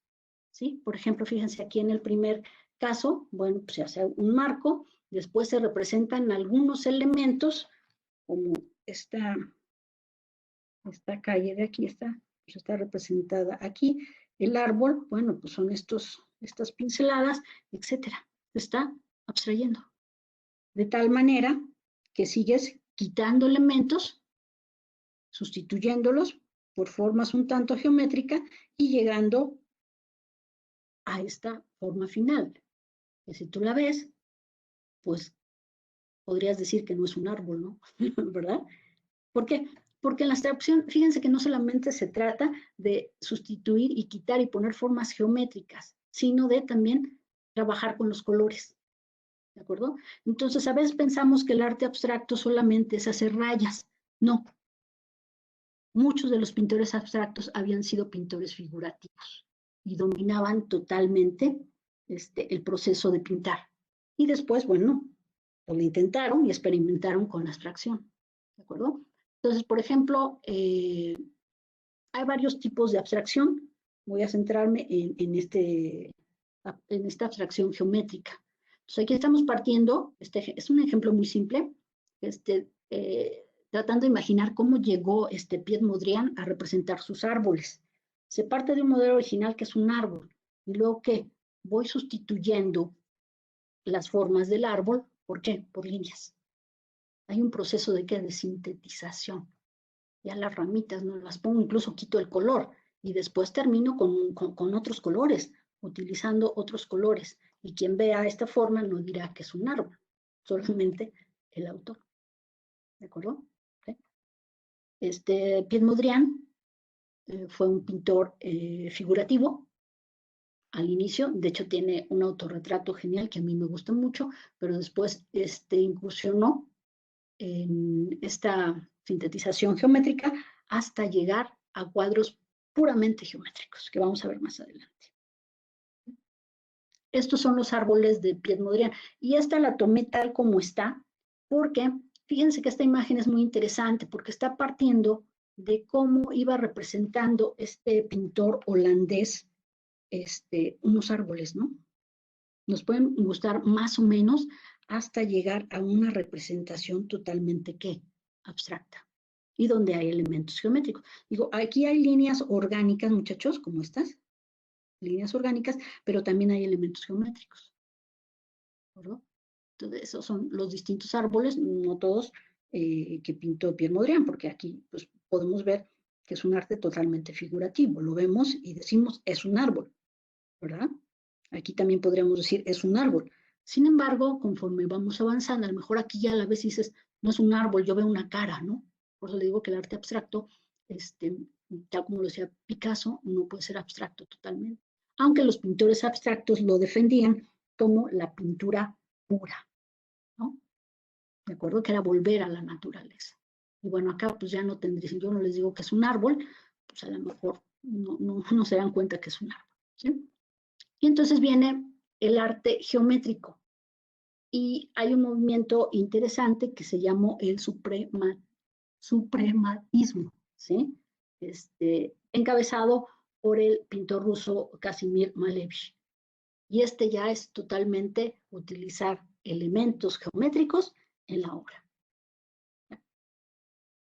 ¿sí? Por ejemplo, fíjense aquí en el primer caso, bueno, pues se hace un marco, después se representan algunos elementos, como esta calle de aquí pues está representada aquí. El árbol, bueno, pues son estas pinceladas, etcétera. Se está abstrayendo. De tal manera que sigues quitando elementos, sustituyéndolos por formas un tanto geométricas y llegando a esta forma final. Que si tú la ves, pues podrías decir que no es un árbol, ¿no? ¿Verdad? ¿Por qué? Porque en la abstracción, fíjense que no solamente se trata de sustituir y quitar y poner formas geométricas, sino de también trabajar con los colores, ¿de acuerdo? Entonces, a veces pensamos que el arte abstracto solamente es hacer rayas. No. Muchos de los pintores abstractos habían sido pintores figurativos y dominaban totalmente el proceso de pintar. Y después, bueno, lo intentaron y experimentaron con la abstracción, ¿de acuerdo? Entonces, por ejemplo, hay varios tipos de abstracción. Voy a centrarme en esta abstracción geométrica. Entonces, aquí estamos partiendo, es un ejemplo muy simple, tratando de imaginar cómo llegó Piet Mondrian a representar sus árboles. Se parte de un modelo original que es un árbol, y luego que voy sustituyendo las formas del árbol, ¿por qué? Por líneas. Hay un proceso de sintetización. Ya las ramitas no las pongo, incluso quito el color y después termino con otros colores, utilizando otros colores. Y quien vea esta forma no dirá que es un árbol, solamente el autor. ¿De acuerdo? ¿Sí? Piet Mondrian fue un pintor figurativo al inicio, de hecho tiene un autorretrato genial que a mí me gusta mucho, pero después incursionó en esta sintetización geométrica hasta llegar a cuadros puramente geométricos, que vamos a ver más adelante. Estos son los árboles de Piet Mondrian, y esta la tomé tal como está, porque fíjense que esta imagen es muy interesante, porque está partiendo de cómo iba representando este pintor holandés unos árboles, ¿no? Nos pueden gustar más o menos hasta llegar a una representación totalmente, ¿qué? Abstracta. Y donde hay elementos geométricos. Digo, aquí hay líneas orgánicas, muchachos, como estas, líneas orgánicas, pero también hay elementos geométricos. ¿Verdad? Entonces, esos son los distintos árboles, no todos que pintó Piet Mondrian, porque aquí pues, podemos ver que es un arte totalmente figurativo. Lo vemos y decimos, es un árbol, ¿verdad? Aquí también podríamos decir, es un árbol. Sin embargo, conforme vamos avanzando, a lo mejor aquí ya a la vez dices, no es un árbol, yo veo una cara, ¿no? Por eso le digo que el arte abstracto, tal como lo decía Picasso, no puede ser abstracto totalmente. Aunque los pintores abstractos lo defendían como la pintura pura, ¿no? De acuerdo, que era volver a la naturaleza. Y bueno, acá pues ya no tendría, yo no les digo que es un árbol, pues a lo mejor no se dan cuenta que es un árbol, ¿sí? Y entonces viene el arte geométrico. Y hay un movimiento interesante que se llamó el suprematismo, ¿sí? Encabezado por el pintor ruso Kazimir Malevich. Y ya es totalmente utilizar elementos geométricos en la obra.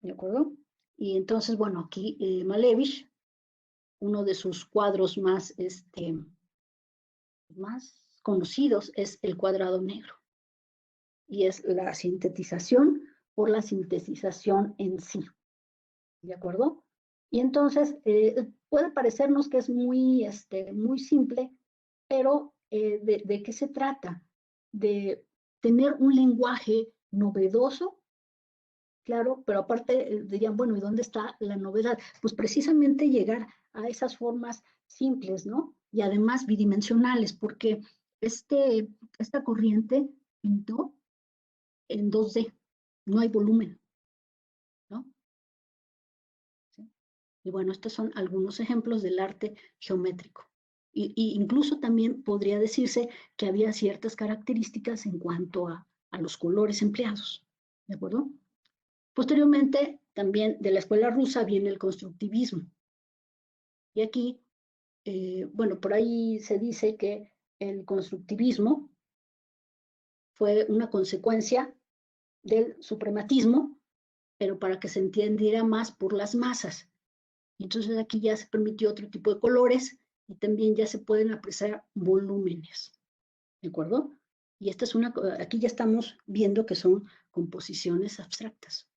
¿De acuerdo? Y entonces, bueno, aquí Malevich, uno de sus cuadros más conocidos es el cuadrado negro. Y es la sintetización por la sintetización en sí. ¿De acuerdo? Y entonces puede parecernos que es muy simple, pero ¿de qué se trata? De tener un lenguaje novedoso, claro, pero aparte dirían, bueno, ¿y dónde está la novedad? Pues precisamente llegar a esas formas simples, ¿no? Y además bidimensionales, porque esta corriente pintó en 2D, no hay volumen, ¿no? ¿Sí? Y bueno, estos son algunos ejemplos del arte geométrico. Y incluso también podría decirse que había ciertas características en cuanto a los colores empleados, ¿de acuerdo? Posteriormente, también de la escuela rusa viene el constructivismo. Y aquí, bueno, por ahí se dice que el constructivismo fue una consecuencia del suprematismo, pero para que se entendiera más por las masas. Y entonces aquí ya se permitió otro tipo de colores y también ya se pueden apreciar volúmenes, ¿de acuerdo? Y esta es aquí ya estamos viendo que son composiciones abstractas,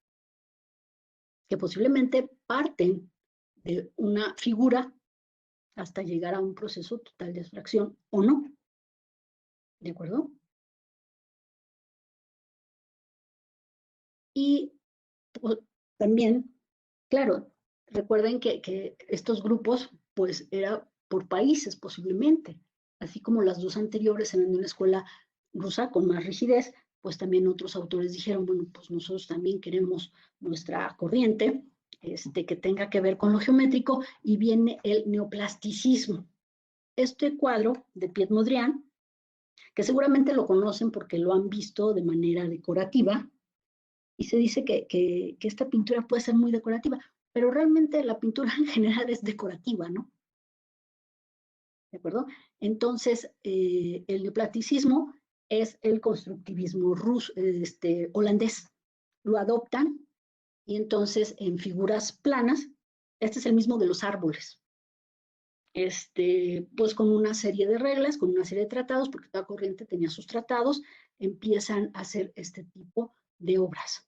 que posiblemente parten de una figura hasta llegar a un proceso total de abstracción o no, ¿de acuerdo? Y pues, también, claro, recuerden que estos grupos, pues, era por países posiblemente, así como las dos anteriores eran de una escuela rusa con más rigidez, pues también otros autores dijeron, bueno, pues nosotros también queremos nuestra corriente, que tenga que ver con lo geométrico, y viene el neoplasticismo. Este cuadro de Piet Mondrian, que seguramente lo conocen porque lo han visto de manera decorativa, y se dice que esta pintura puede ser muy decorativa, pero realmente la pintura en general es decorativa, ¿no? ¿De acuerdo? Entonces, el neoplasticismo es el constructivismo ruso, holandés. Lo adoptan y entonces en figuras planas, este es el mismo de los árboles, pues con una serie de reglas, con una serie de tratados, porque cada corriente tenía sus tratados, empiezan a hacer este tipo de obras,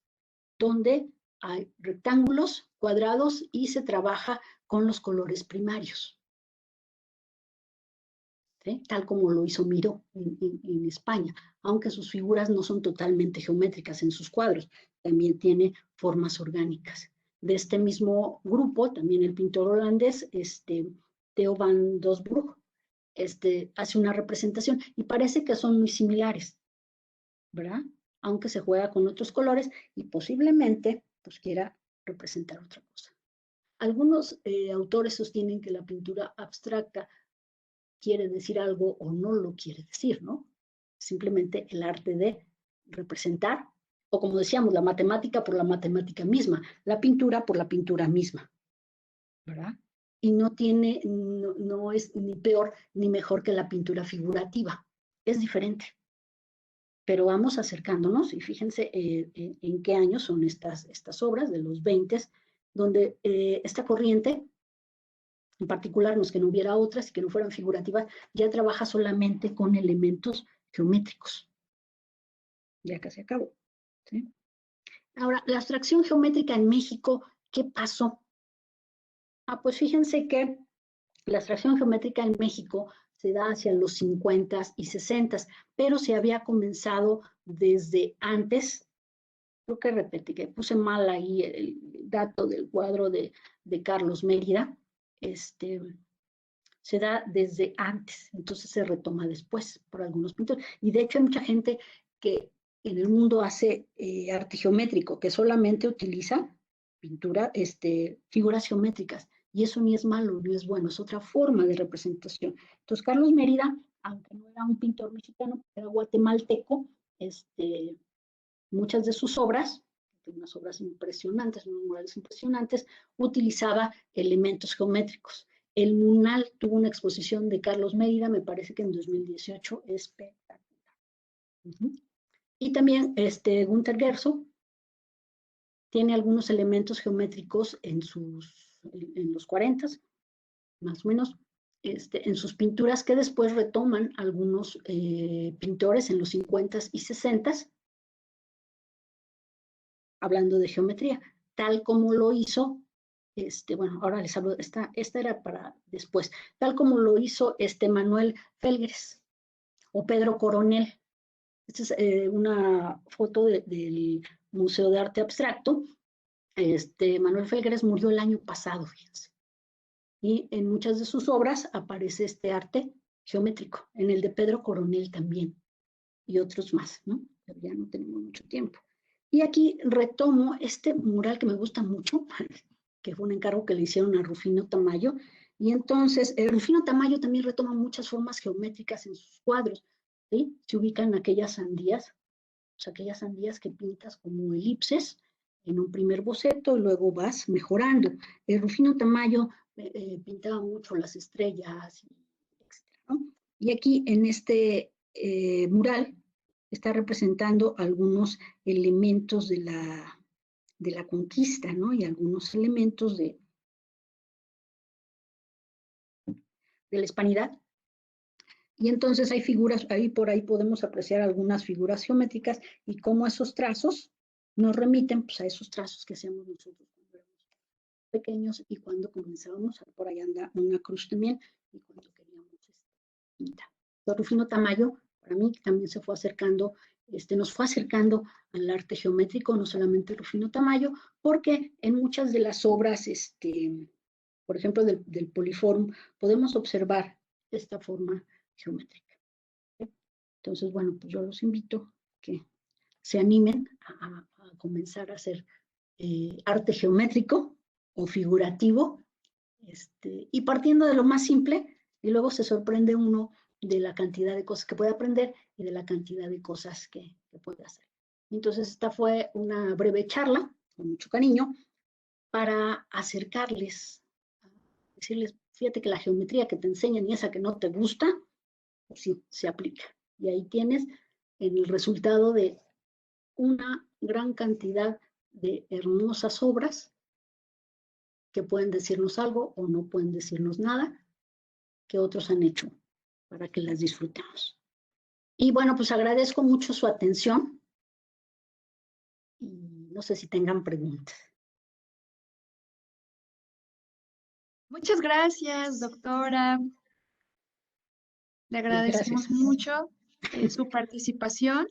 donde hay rectángulos, cuadrados y se trabaja con los colores primarios, ¿sí? Tal como lo hizo Miró en España, aunque sus figuras no son totalmente geométricas en sus cuadros, también tiene formas orgánicas. De este mismo grupo, también el pintor holandés, Theo van Doesburg, hace una representación y parece que son muy similares, ¿verdad? Aunque se juega con otros colores y posiblemente pues quiera representar otra cosa. Algunos autores sostienen que la pintura abstracta quiere decir algo o no lo quiere decir, ¿no? Simplemente el arte de representar, o como decíamos, la matemática por la matemática misma, la pintura por la pintura misma, ¿verdad? Y no es ni peor ni mejor que la pintura figurativa, es diferente. Pero vamos acercándonos y fíjense en qué años son estas obras, de los 20, donde esta corriente, en particular no es que no hubiera otras y que no fueran figurativas, ya trabaja solamente con elementos geométricos. Ya casi acabó, ¿sí? Ahora, la abstracción geométrica en México, ¿qué pasó? Pues fíjense que la abstracción geométrica en México se da hacia los 50s y 60s, pero se había comenzado desde antes. Creo que repetí, que puse mal ahí el dato del cuadro de Carlos Mérida, se da desde antes, entonces se retoma después por algunos pintores. Y de hecho hay mucha gente que en el mundo hace arte geométrico, que solamente utiliza pintura, figuras geométricas. Y eso ni es malo, ni es bueno, es otra forma de representación. Entonces Carlos Mérida, aunque no era un pintor mexicano, era guatemalteco, muchas de sus obras, unas obras impresionantes, unos murales impresionantes, utilizaba elementos geométricos. El MUNAL tuvo una exposición de Carlos Mérida, me parece que en 2018, espectacular. Y también Günter Gerso tiene algunos elementos geométricos en los 40, más o menos, en sus pinturas que después retoman algunos pintores en los 50s y 60s, hablando de geometría, tal como lo hizo, bueno, ahora les hablo, esta era para después, tal como lo hizo Manuel Félgres o Pedro Coronel. Esta es una foto del Museo de Arte Abstracto. Manuel Félgres murió el año pasado, fíjense. Y en muchas de sus obras aparece este arte geométrico, en el de Pedro Coronel también, y otros más, ¿no? Pero ya no tenemos mucho tiempo. Y aquí retomo este mural que me gusta mucho, que fue un encargo que le hicieron a Rufino Tamayo, y entonces Rufino Tamayo también retoma muchas formas geométricas en sus cuadros, ¿sí? Se ubican aquellas sandías, pues aquellas sandías que pintas como elipses en un primer boceto y luego vas mejorando. Rufino Tamayo pintaba mucho las estrellas, etc., ¿no? Y aquí en este mural está representando algunos elementos de la conquista, ¿no? Y algunos elementos de la hispanidad. Y entonces hay figuras, ahí por ahí podemos apreciar algunas figuras geométricas y cómo esos trazos nos remiten pues, a esos trazos que hacíamos nosotros cuando éramos pequeños y cuando comenzábamos, por ahí anda una cruz también, y cuando queríamos pintar. Rufino Tamayo, para mí, también se fue acercando, nos fue acercando al arte geométrico, no solamente Rufino Tamayo, porque en muchas de las obras, por ejemplo, del Poliforum, podemos observar esta forma geométrica. Entonces, bueno, pues yo los invito a que se animen a comenzar a hacer arte geométrico o figurativo, y partiendo de lo más simple, y luego se sorprende uno de la cantidad de cosas que puede aprender y de la cantidad de cosas que puede hacer. Entonces, esta fue una breve charla, con mucho cariño, para acercarles, decirles, fíjate que la geometría que te enseñan y esa que no te gusta, pues sí, se aplica. Y ahí tienes el resultado de una gran cantidad de hermosas obras que pueden decirnos algo o no pueden decirnos nada, que otros han hecho para que las disfrutemos. Y bueno, pues agradezco mucho su atención y no sé si tengan preguntas. Muchas gracias, doctora. Le agradecemos mucho su participación.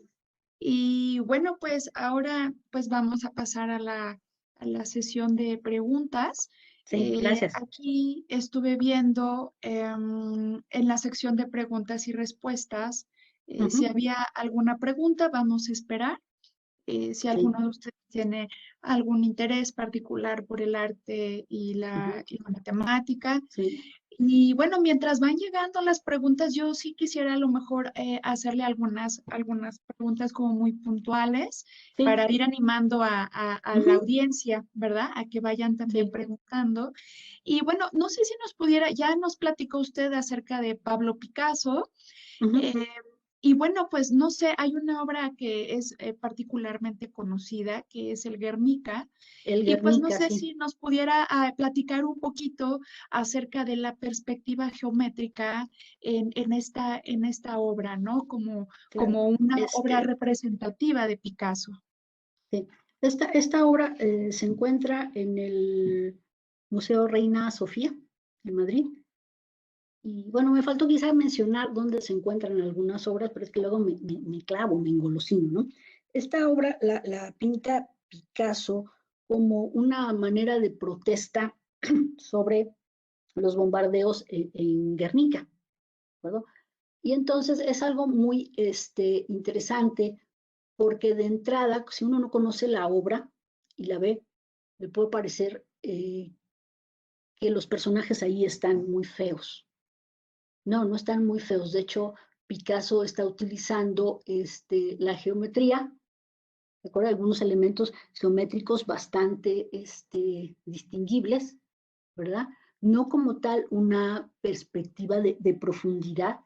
Y bueno, pues ahora pues vamos a pasar a la sesión de preguntas. Sí, gracias. Aquí estuve viendo en la sección de preguntas y respuestas si había alguna pregunta, vamos a esperar. Si alguno de ustedes tiene algún interés particular por el arte y la matemática. Sí. Y bueno, mientras van llegando las preguntas, yo sí quisiera a lo mejor hacerle algunas preguntas como muy puntuales para ir animando a la audiencia, ¿verdad? A que vayan también preguntando. Y bueno, no sé si nos pudiera, ya nos platicó usted acerca de Pablo Picasso. Y bueno, pues no sé, hay una obra que es particularmente conocida, que es el Guernica. Y pues no sé si nos pudiera platicar un poquito acerca de la perspectiva geométrica en esta obra, ¿no? Como una obra representativa de Picasso. Sí. Esta obra se encuentra en el Museo Reina Sofía, en Madrid. Y bueno, me faltó quizás mencionar dónde se encuentran algunas obras, pero es que luego me clavo, me engolosino, ¿no? Esta obra la pinta Picasso como una manera de protesta sobre los bombardeos en Guernica, ¿de acuerdo? Y entonces es algo muy interesante porque de entrada, si uno no conoce la obra y la ve, le puede parecer que los personajes ahí están muy feos. No están muy feos. De hecho, Picasso está utilizando la geometría, recuerda algunos elementos geométricos bastante distinguibles, ¿verdad? No como tal una perspectiva de profundidad,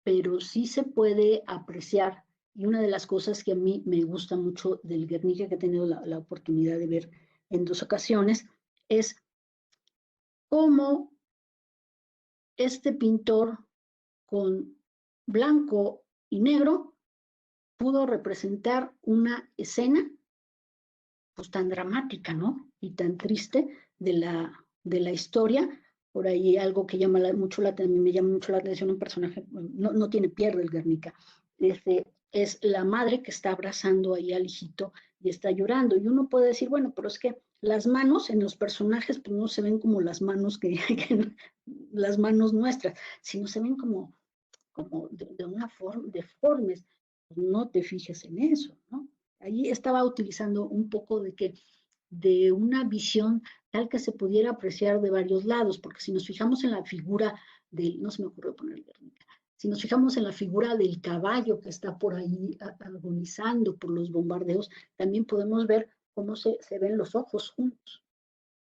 pero sí se puede apreciar. Y una de las cosas que a mí me gusta mucho del Guernica, que he tenido la oportunidad de ver en 2 ocasiones, es cómo este pintor con blanco y negro pudo representar una escena pues tan dramática, ¿no? Y tan triste de la historia. Por ahí algo que llama mucho me llama mucho la atención, un personaje, no tiene pierde el Guernica, es la madre que está abrazando ahí al hijito y está llorando. Y uno puede decir, bueno, pero es que las manos en los personajes pues no se ven como las manos que las manos nuestras, sino se ven como de una forma, deformes. No te fijes en eso, ¿no? Ahí estaba utilizando un poco de una visión tal que se pudiera apreciar de varios lados, porque si nos fijamos en la figura no se me ocurrió poner Guernica, si nos fijamos en la figura del caballo que está por ahí agonizando por los bombardeos, también podemos ver cómo se ven los ojos juntos.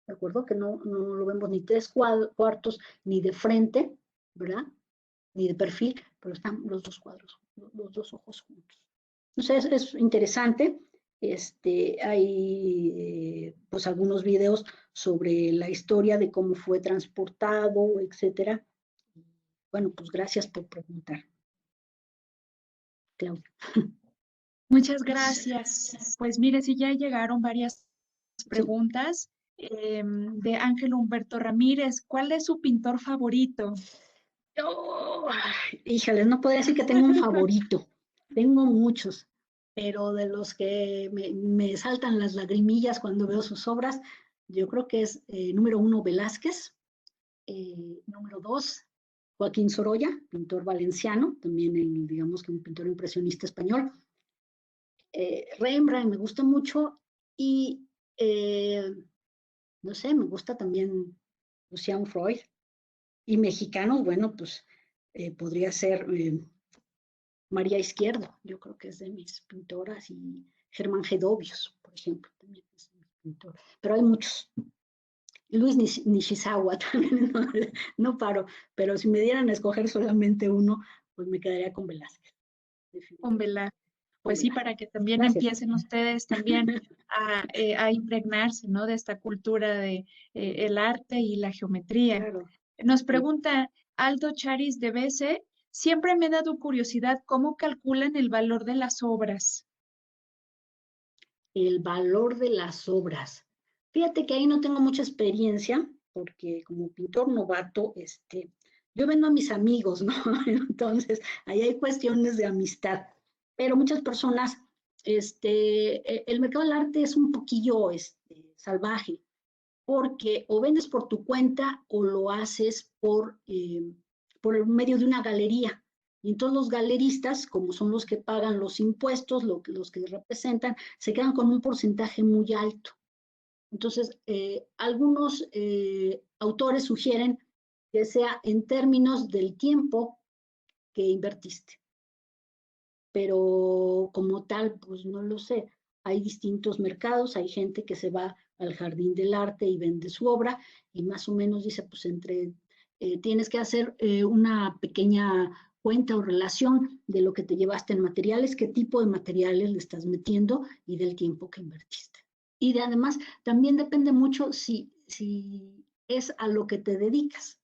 ¿De acuerdo? Que no lo vemos ni tres cuartos, ni de frente, ¿verdad? Ni de perfil, pero están los dos cuadros, los dos ojos juntos. Entonces es interesante. Hay pues algunos videos sobre la historia de cómo fue transportado, etcétera. Bueno, pues gracias por preguntar, Claudia. Muchas gracias. Pues mire, si ya llegaron varias preguntas de Ángel Humberto Ramírez. ¿Cuál es su pintor favorito? Oh, híjales, no podría decir que tengo un favorito. Tengo muchos, pero de los que me saltan las lagrimillas cuando veo sus obras, yo creo que es número 1 Velázquez, número 2 Joaquín Sorolla, pintor valenciano, también digamos que un pintor impresionista español. Rembrandt me gusta mucho y no sé, me gusta también Lucian Freud. Y mexicanos, bueno, pues podría ser María Izquierdo, yo creo que es de mis pintoras, y Germán Gedovius, por ejemplo, también es mi pintor. Pero hay muchos. Luis Nishizawa también, no paro, pero si me dieran a escoger solamente uno, pues me quedaría con Velázquez. Con Velázquez. Pues sí, para que también Gracias. empiecen ustedes también a impregnarse, ¿no? De esta cultura de el arte y la geometría. Claro. Nos pregunta Aldo Charis de BC, siempre me ha dado curiosidad cómo calculan el valor de las obras. El valor de las obras. Fíjate que ahí no tengo mucha experiencia, porque como pintor novato, yo vendo a mis amigos, ¿no? Entonces, ahí hay cuestiones de amistad. Pero muchas personas, el mercado del arte es un poquillo salvaje, porque o vendes por tu cuenta o lo haces por el medio de una galería. Y entonces los galeristas, como son los que pagan los impuestos, los que representan, se quedan con un porcentaje muy alto. Entonces, algunos autores sugieren que sea en términos del tiempo que invertiste. Pero como tal, pues no lo sé. Hay distintos mercados, hay gente que se va al jardín del arte y vende su obra y más o menos dice, pues tienes que hacer una pequeña cuenta o relación de lo que te llevaste en materiales, qué tipo de materiales le estás metiendo y del tiempo que invertiste. Y además, también depende mucho si es a lo que te dedicas,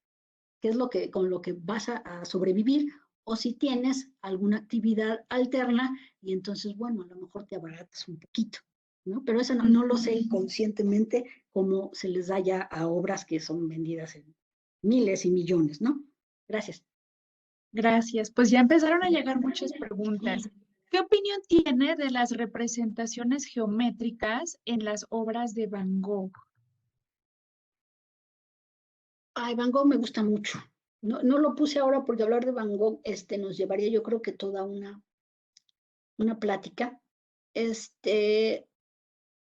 qué es con lo que vas a sobrevivir, o si tienes alguna actividad alterna y entonces, bueno, a lo mejor te abaratas un poquito, ¿no? Pero eso no lo sé conscientemente cómo se les da ya a obras que son vendidas en miles y millones, ¿no? Gracias. Gracias. Pues ya empezaron a llegar muchas preguntas. ¿Qué opinión tiene de las representaciones geométricas en las obras de Van Gogh? Ay, Van Gogh me gusta mucho. No lo puse ahora porque hablar de Van Gogh nos llevaría yo creo que toda una plática.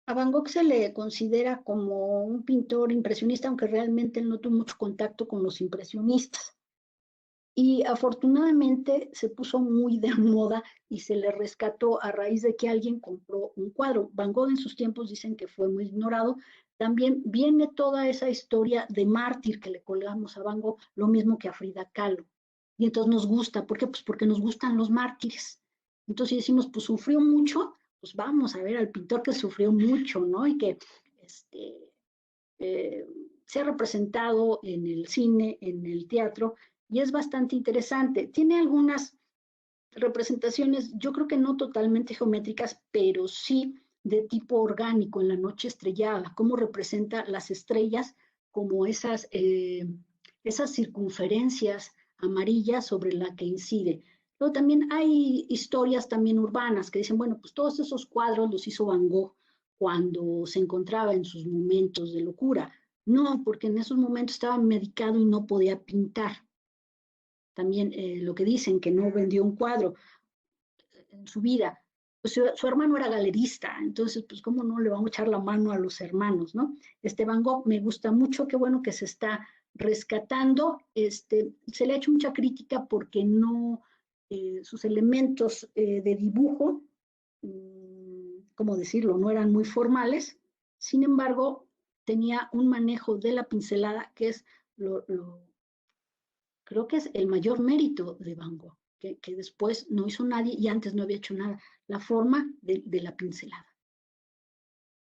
A Van Gogh se le considera como un pintor impresionista, aunque realmente él no tuvo mucho contacto con los impresionistas. Y afortunadamente se puso muy de moda y se le rescató a raíz de que alguien compró un cuadro. Van Gogh en sus tiempos dicen que fue muy ignorado. También viene toda esa historia de mártir que le colgamos a Van Gogh, lo mismo que a Frida Kahlo. Y entonces nos gusta. ¿Por qué? Pues porque nos gustan los mártires. Entonces decimos, pues sufrió mucho, pues vamos a ver al pintor que sufrió mucho, ¿no? Y que se ha representado en el cine, en el teatro, y es bastante interesante. Tiene algunas representaciones, yo creo que no totalmente geométricas, pero sí de tipo orgánico en la noche estrellada, cómo representa las estrellas como esas circunferencias amarillas sobre la que incide. Luego también hay historias también urbanas que dicen, bueno, pues todos esos cuadros los hizo Van Gogh cuando se encontraba en sus momentos de locura. No, porque en esos momentos estaba medicado y no podía pintar. También lo que dicen, que no vendió un cuadro en su vida. Pues su hermano era galerista, entonces, pues, ¿cómo no le vamos a echar la mano a los hermanos, no? Van Gogh me gusta mucho, qué bueno que se está rescatando. Se le ha hecho mucha crítica porque no, sus elementos de dibujo, ¿cómo decirlo? No eran muy formales, sin embargo, tenía un manejo de la pincelada que es creo que es el mayor mérito de Van Gogh, que después no hizo nadie y antes no había hecho nada, la forma de la pincelada.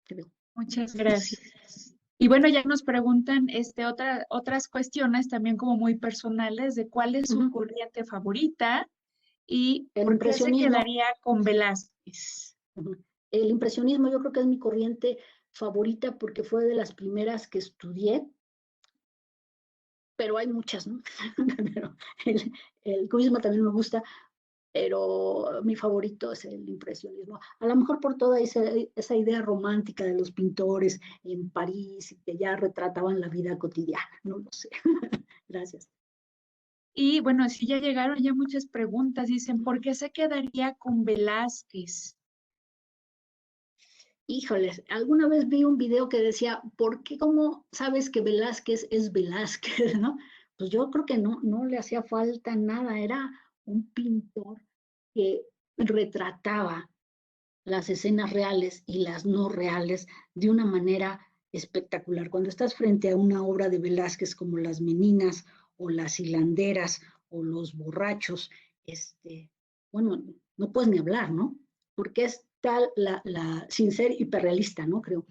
Creo. Muchas gracias. Y bueno, ya nos preguntan otras cuestiones también como muy personales de cuál es su corriente favorita y El por qué se impresionismo. quedaría con Velázquez. El impresionismo yo creo que es mi corriente favorita porque fue de las primeras que estudié, pero hay muchas, ¿no? Pero el cubismo también me gusta, pero mi favorito es el impresionismo. A lo mejor por toda esa idea romántica de los pintores en París, que ya retrataban la vida cotidiana, no lo sé. Gracias. Y bueno, sí, ya llegaron ya muchas preguntas. Dicen, ¿por qué se quedaría con Velázquez? Híjoles, alguna vez vi un video que decía, ¿por qué cómo sabes que Velázquez es Velázquez, no? Pues yo creo que no le hacía falta nada, era un pintor que retrataba las escenas reales y las no reales de una manera espectacular. Cuando estás frente a una obra de Velázquez como Las Meninas o Las Hilanderas o Los Borrachos, bueno, no puedes ni hablar, ¿no? Porque es tal sin ser hiperrealista, ¿no? Creo.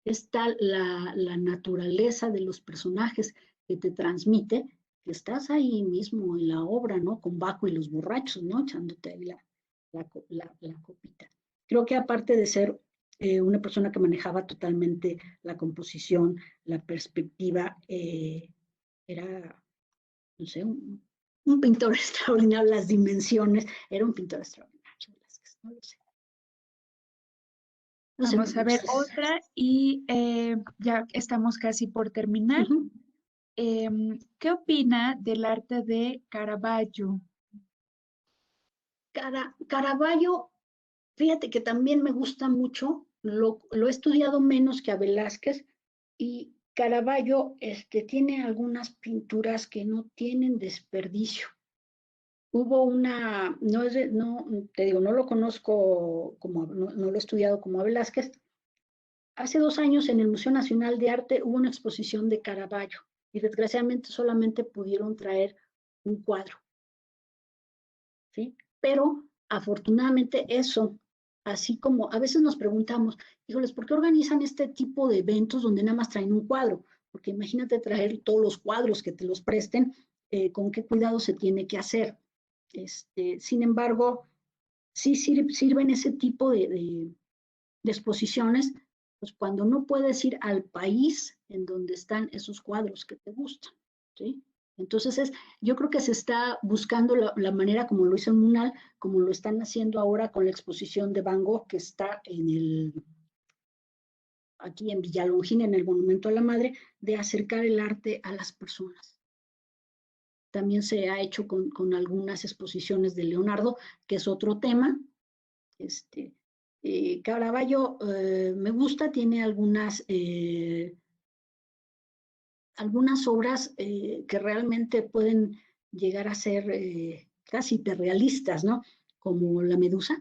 Es tal la naturaleza de los personajes que te transmite que estás ahí mismo en la obra, ¿no? Con Baco y los borrachos, ¿no? Echándote ahí la copita. Creo que aparte de ser una persona que manejaba totalmente la composición, la perspectiva, era, no sé, un pintor extraordinario, las dimensiones, era un pintor extraordinario, no lo sé. No sé, Vamos a ver otra y ya estamos casi por terminar. ¿Qué opina del arte de Caravaggio? Caravaggio, fíjate que también me gusta mucho, lo he estudiado menos que a Velázquez, y Caravaggio tiene algunas pinturas que no tienen desperdicio. Hubo una, no, te digo, no lo conozco no lo he estudiado como a Velázquez. Hace 2 años en el Museo Nacional de Arte hubo una exposición de Caravaggio y desgraciadamente solamente pudieron traer un cuadro, ¿sí? Pero afortunadamente eso, así como a veces nos preguntamos, híjoles, ¿por qué organizan este tipo de eventos donde nada más traen un cuadro? Porque imagínate traer todos los cuadros que te los presten, con qué cuidado se tiene que hacer. Sin embargo, sí sirven ese tipo de exposiciones, pues cuando no puedes ir al país en donde están esos cuadros que te gustan, ¿sí? Entonces, yo creo que se está buscando la manera como lo hizo en Munal, como lo están haciendo ahora con la exposición de Van Gogh que está aquí en Villalongín, en el Monumento a la Madre, de acercar el arte a las personas. También se ha hecho con algunas exposiciones de Leonardo, que es otro tema. Caravaggio me gusta, tiene algunas obras que realmente pueden llegar a ser casi hiperrealistas, ¿no? Como La Medusa,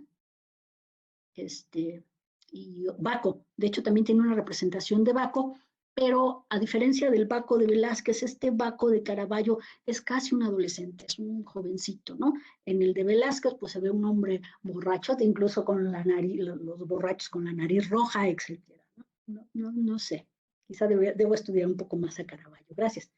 y Baco. De hecho, también tiene una representación de Baco, pero a diferencia del Baco de Velázquez, este Baco de Caravaggio es casi un adolescente, es un jovencito, ¿no? En el de Velázquez, pues se ve un hombre borracho, incluso con la nariz, los borrachos con la nariz roja, etc. No sé. quizá debo estudiar un poco más a Caravaggio. Gracias.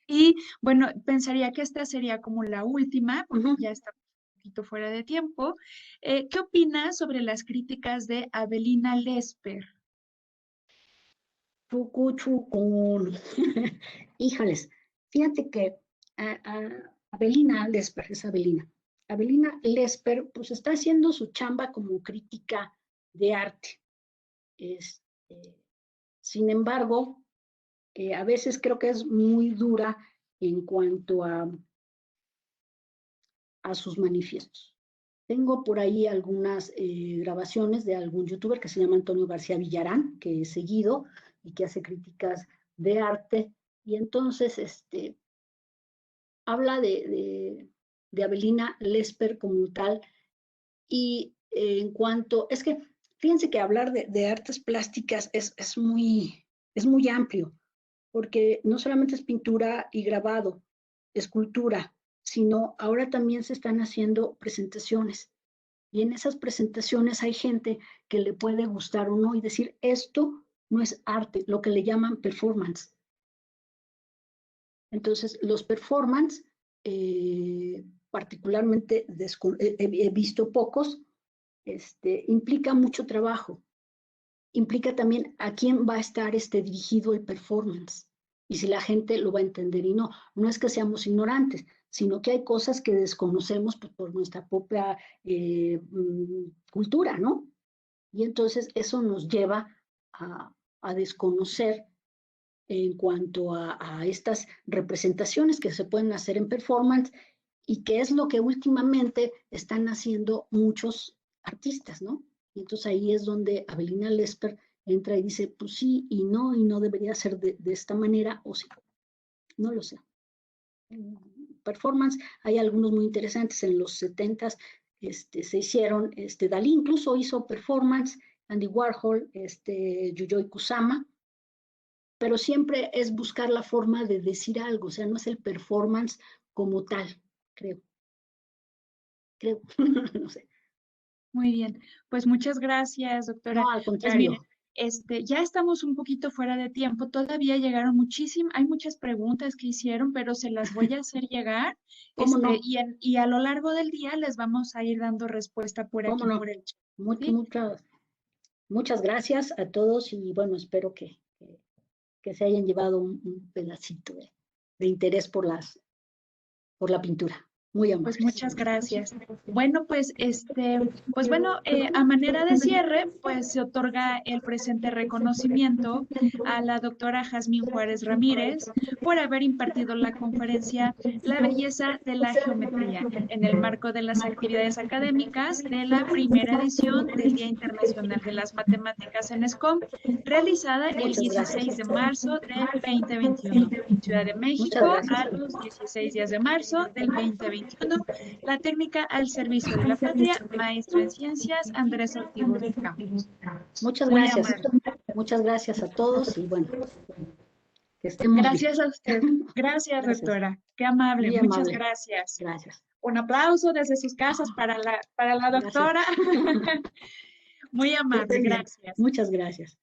Y bueno, pensaría que esta sería como la última, porque Ujú. ya está un poquito fuera de tiempo. ¿Qué opinas sobre las críticas de Avelina Lesper? Con híjales, fíjate que Avelina Lesper, es Avelina. Avelina Lesper, pues está haciendo su chamba como crítica de arte. Sin embargo, a veces creo que es muy dura en cuanto a sus manifiestos. Tengo por ahí algunas grabaciones de algún youtuber que se llama Antonio García Villarán, que he seguido y que hace críticas de arte. Y entonces habla de Avelina Lesper como tal. Y en cuanto, es que fíjense que hablar de artes plásticas es muy amplio, porque no solamente es pintura y grabado, escultura, sino ahora también se están haciendo presentaciones. Y en esas presentaciones hay gente que le puede gustar o no y decir, esto no es arte, lo que le llaman performance. Entonces, los performance, particularmente he visto pocos, implica mucho trabajo. Implica también a quién va a estar dirigido el performance y si la gente lo va a entender y no. No es que seamos ignorantes, sino que hay cosas que desconocemos pues, por nuestra propia cultura, ¿no? Y entonces eso nos lleva a desconocer en cuanto a estas representaciones que se pueden hacer en performance y que es lo que últimamente están haciendo muchos artistas, ¿no? Y entonces ahí es donde Avelina Lesper entra y dice, pues sí y no debería ser de esta manera, o sí, no lo sé. Performance, hay algunos muy interesantes, en los 70s se hicieron, Dalí incluso hizo performance, Andy Warhol, Yuyoi Kusama, pero siempre es buscar la forma de decir algo, o sea, no es el performance como tal, creo, no sé. Muy bien, pues muchas gracias, doctora. No, al Pues mire, contrario. ya estamos un poquito fuera de tiempo, todavía llegaron hay muchas preguntas que hicieron, pero se las voy a hacer llegar, ¿Cómo no? y a lo largo del día les vamos a ir dando respuesta por ¿Cómo aquí, no? por el chat, ¿sí? Muchas gracias a todos y bueno, espero que se hayan llevado un pedacito de interés por la pintura. Muy Pues amables. muchas gracias. Bueno, pues bueno, a manera de cierre, pues se otorga el presente reconocimiento a la doctora Jazmín Juárez Ramírez por haber impartido la conferencia La belleza de la geometría en el marco de las actividades académicas de la primera edición del Día Internacional de las Matemáticas en SCOM, realizada el Muchas 16 gracias. de marzo del 2021, Ciudad de Muchas México, gracias. a los 16 días de marzo del 2021. La técnica al servicio de la patria, maestro en ciencias, Andrés Ortiz de Campos. Muchas Muy gracias. amable. Muchas gracias a todos y bueno, que estemos bien. Gracias a usted. Gracias, Gracias. doctora. Qué amable. Muy Muchas amable. gracias. Gracias. Un aplauso desde sus casas para la Gracias. doctora. Muy Que amable. estén bien. Gracias. Muchas gracias.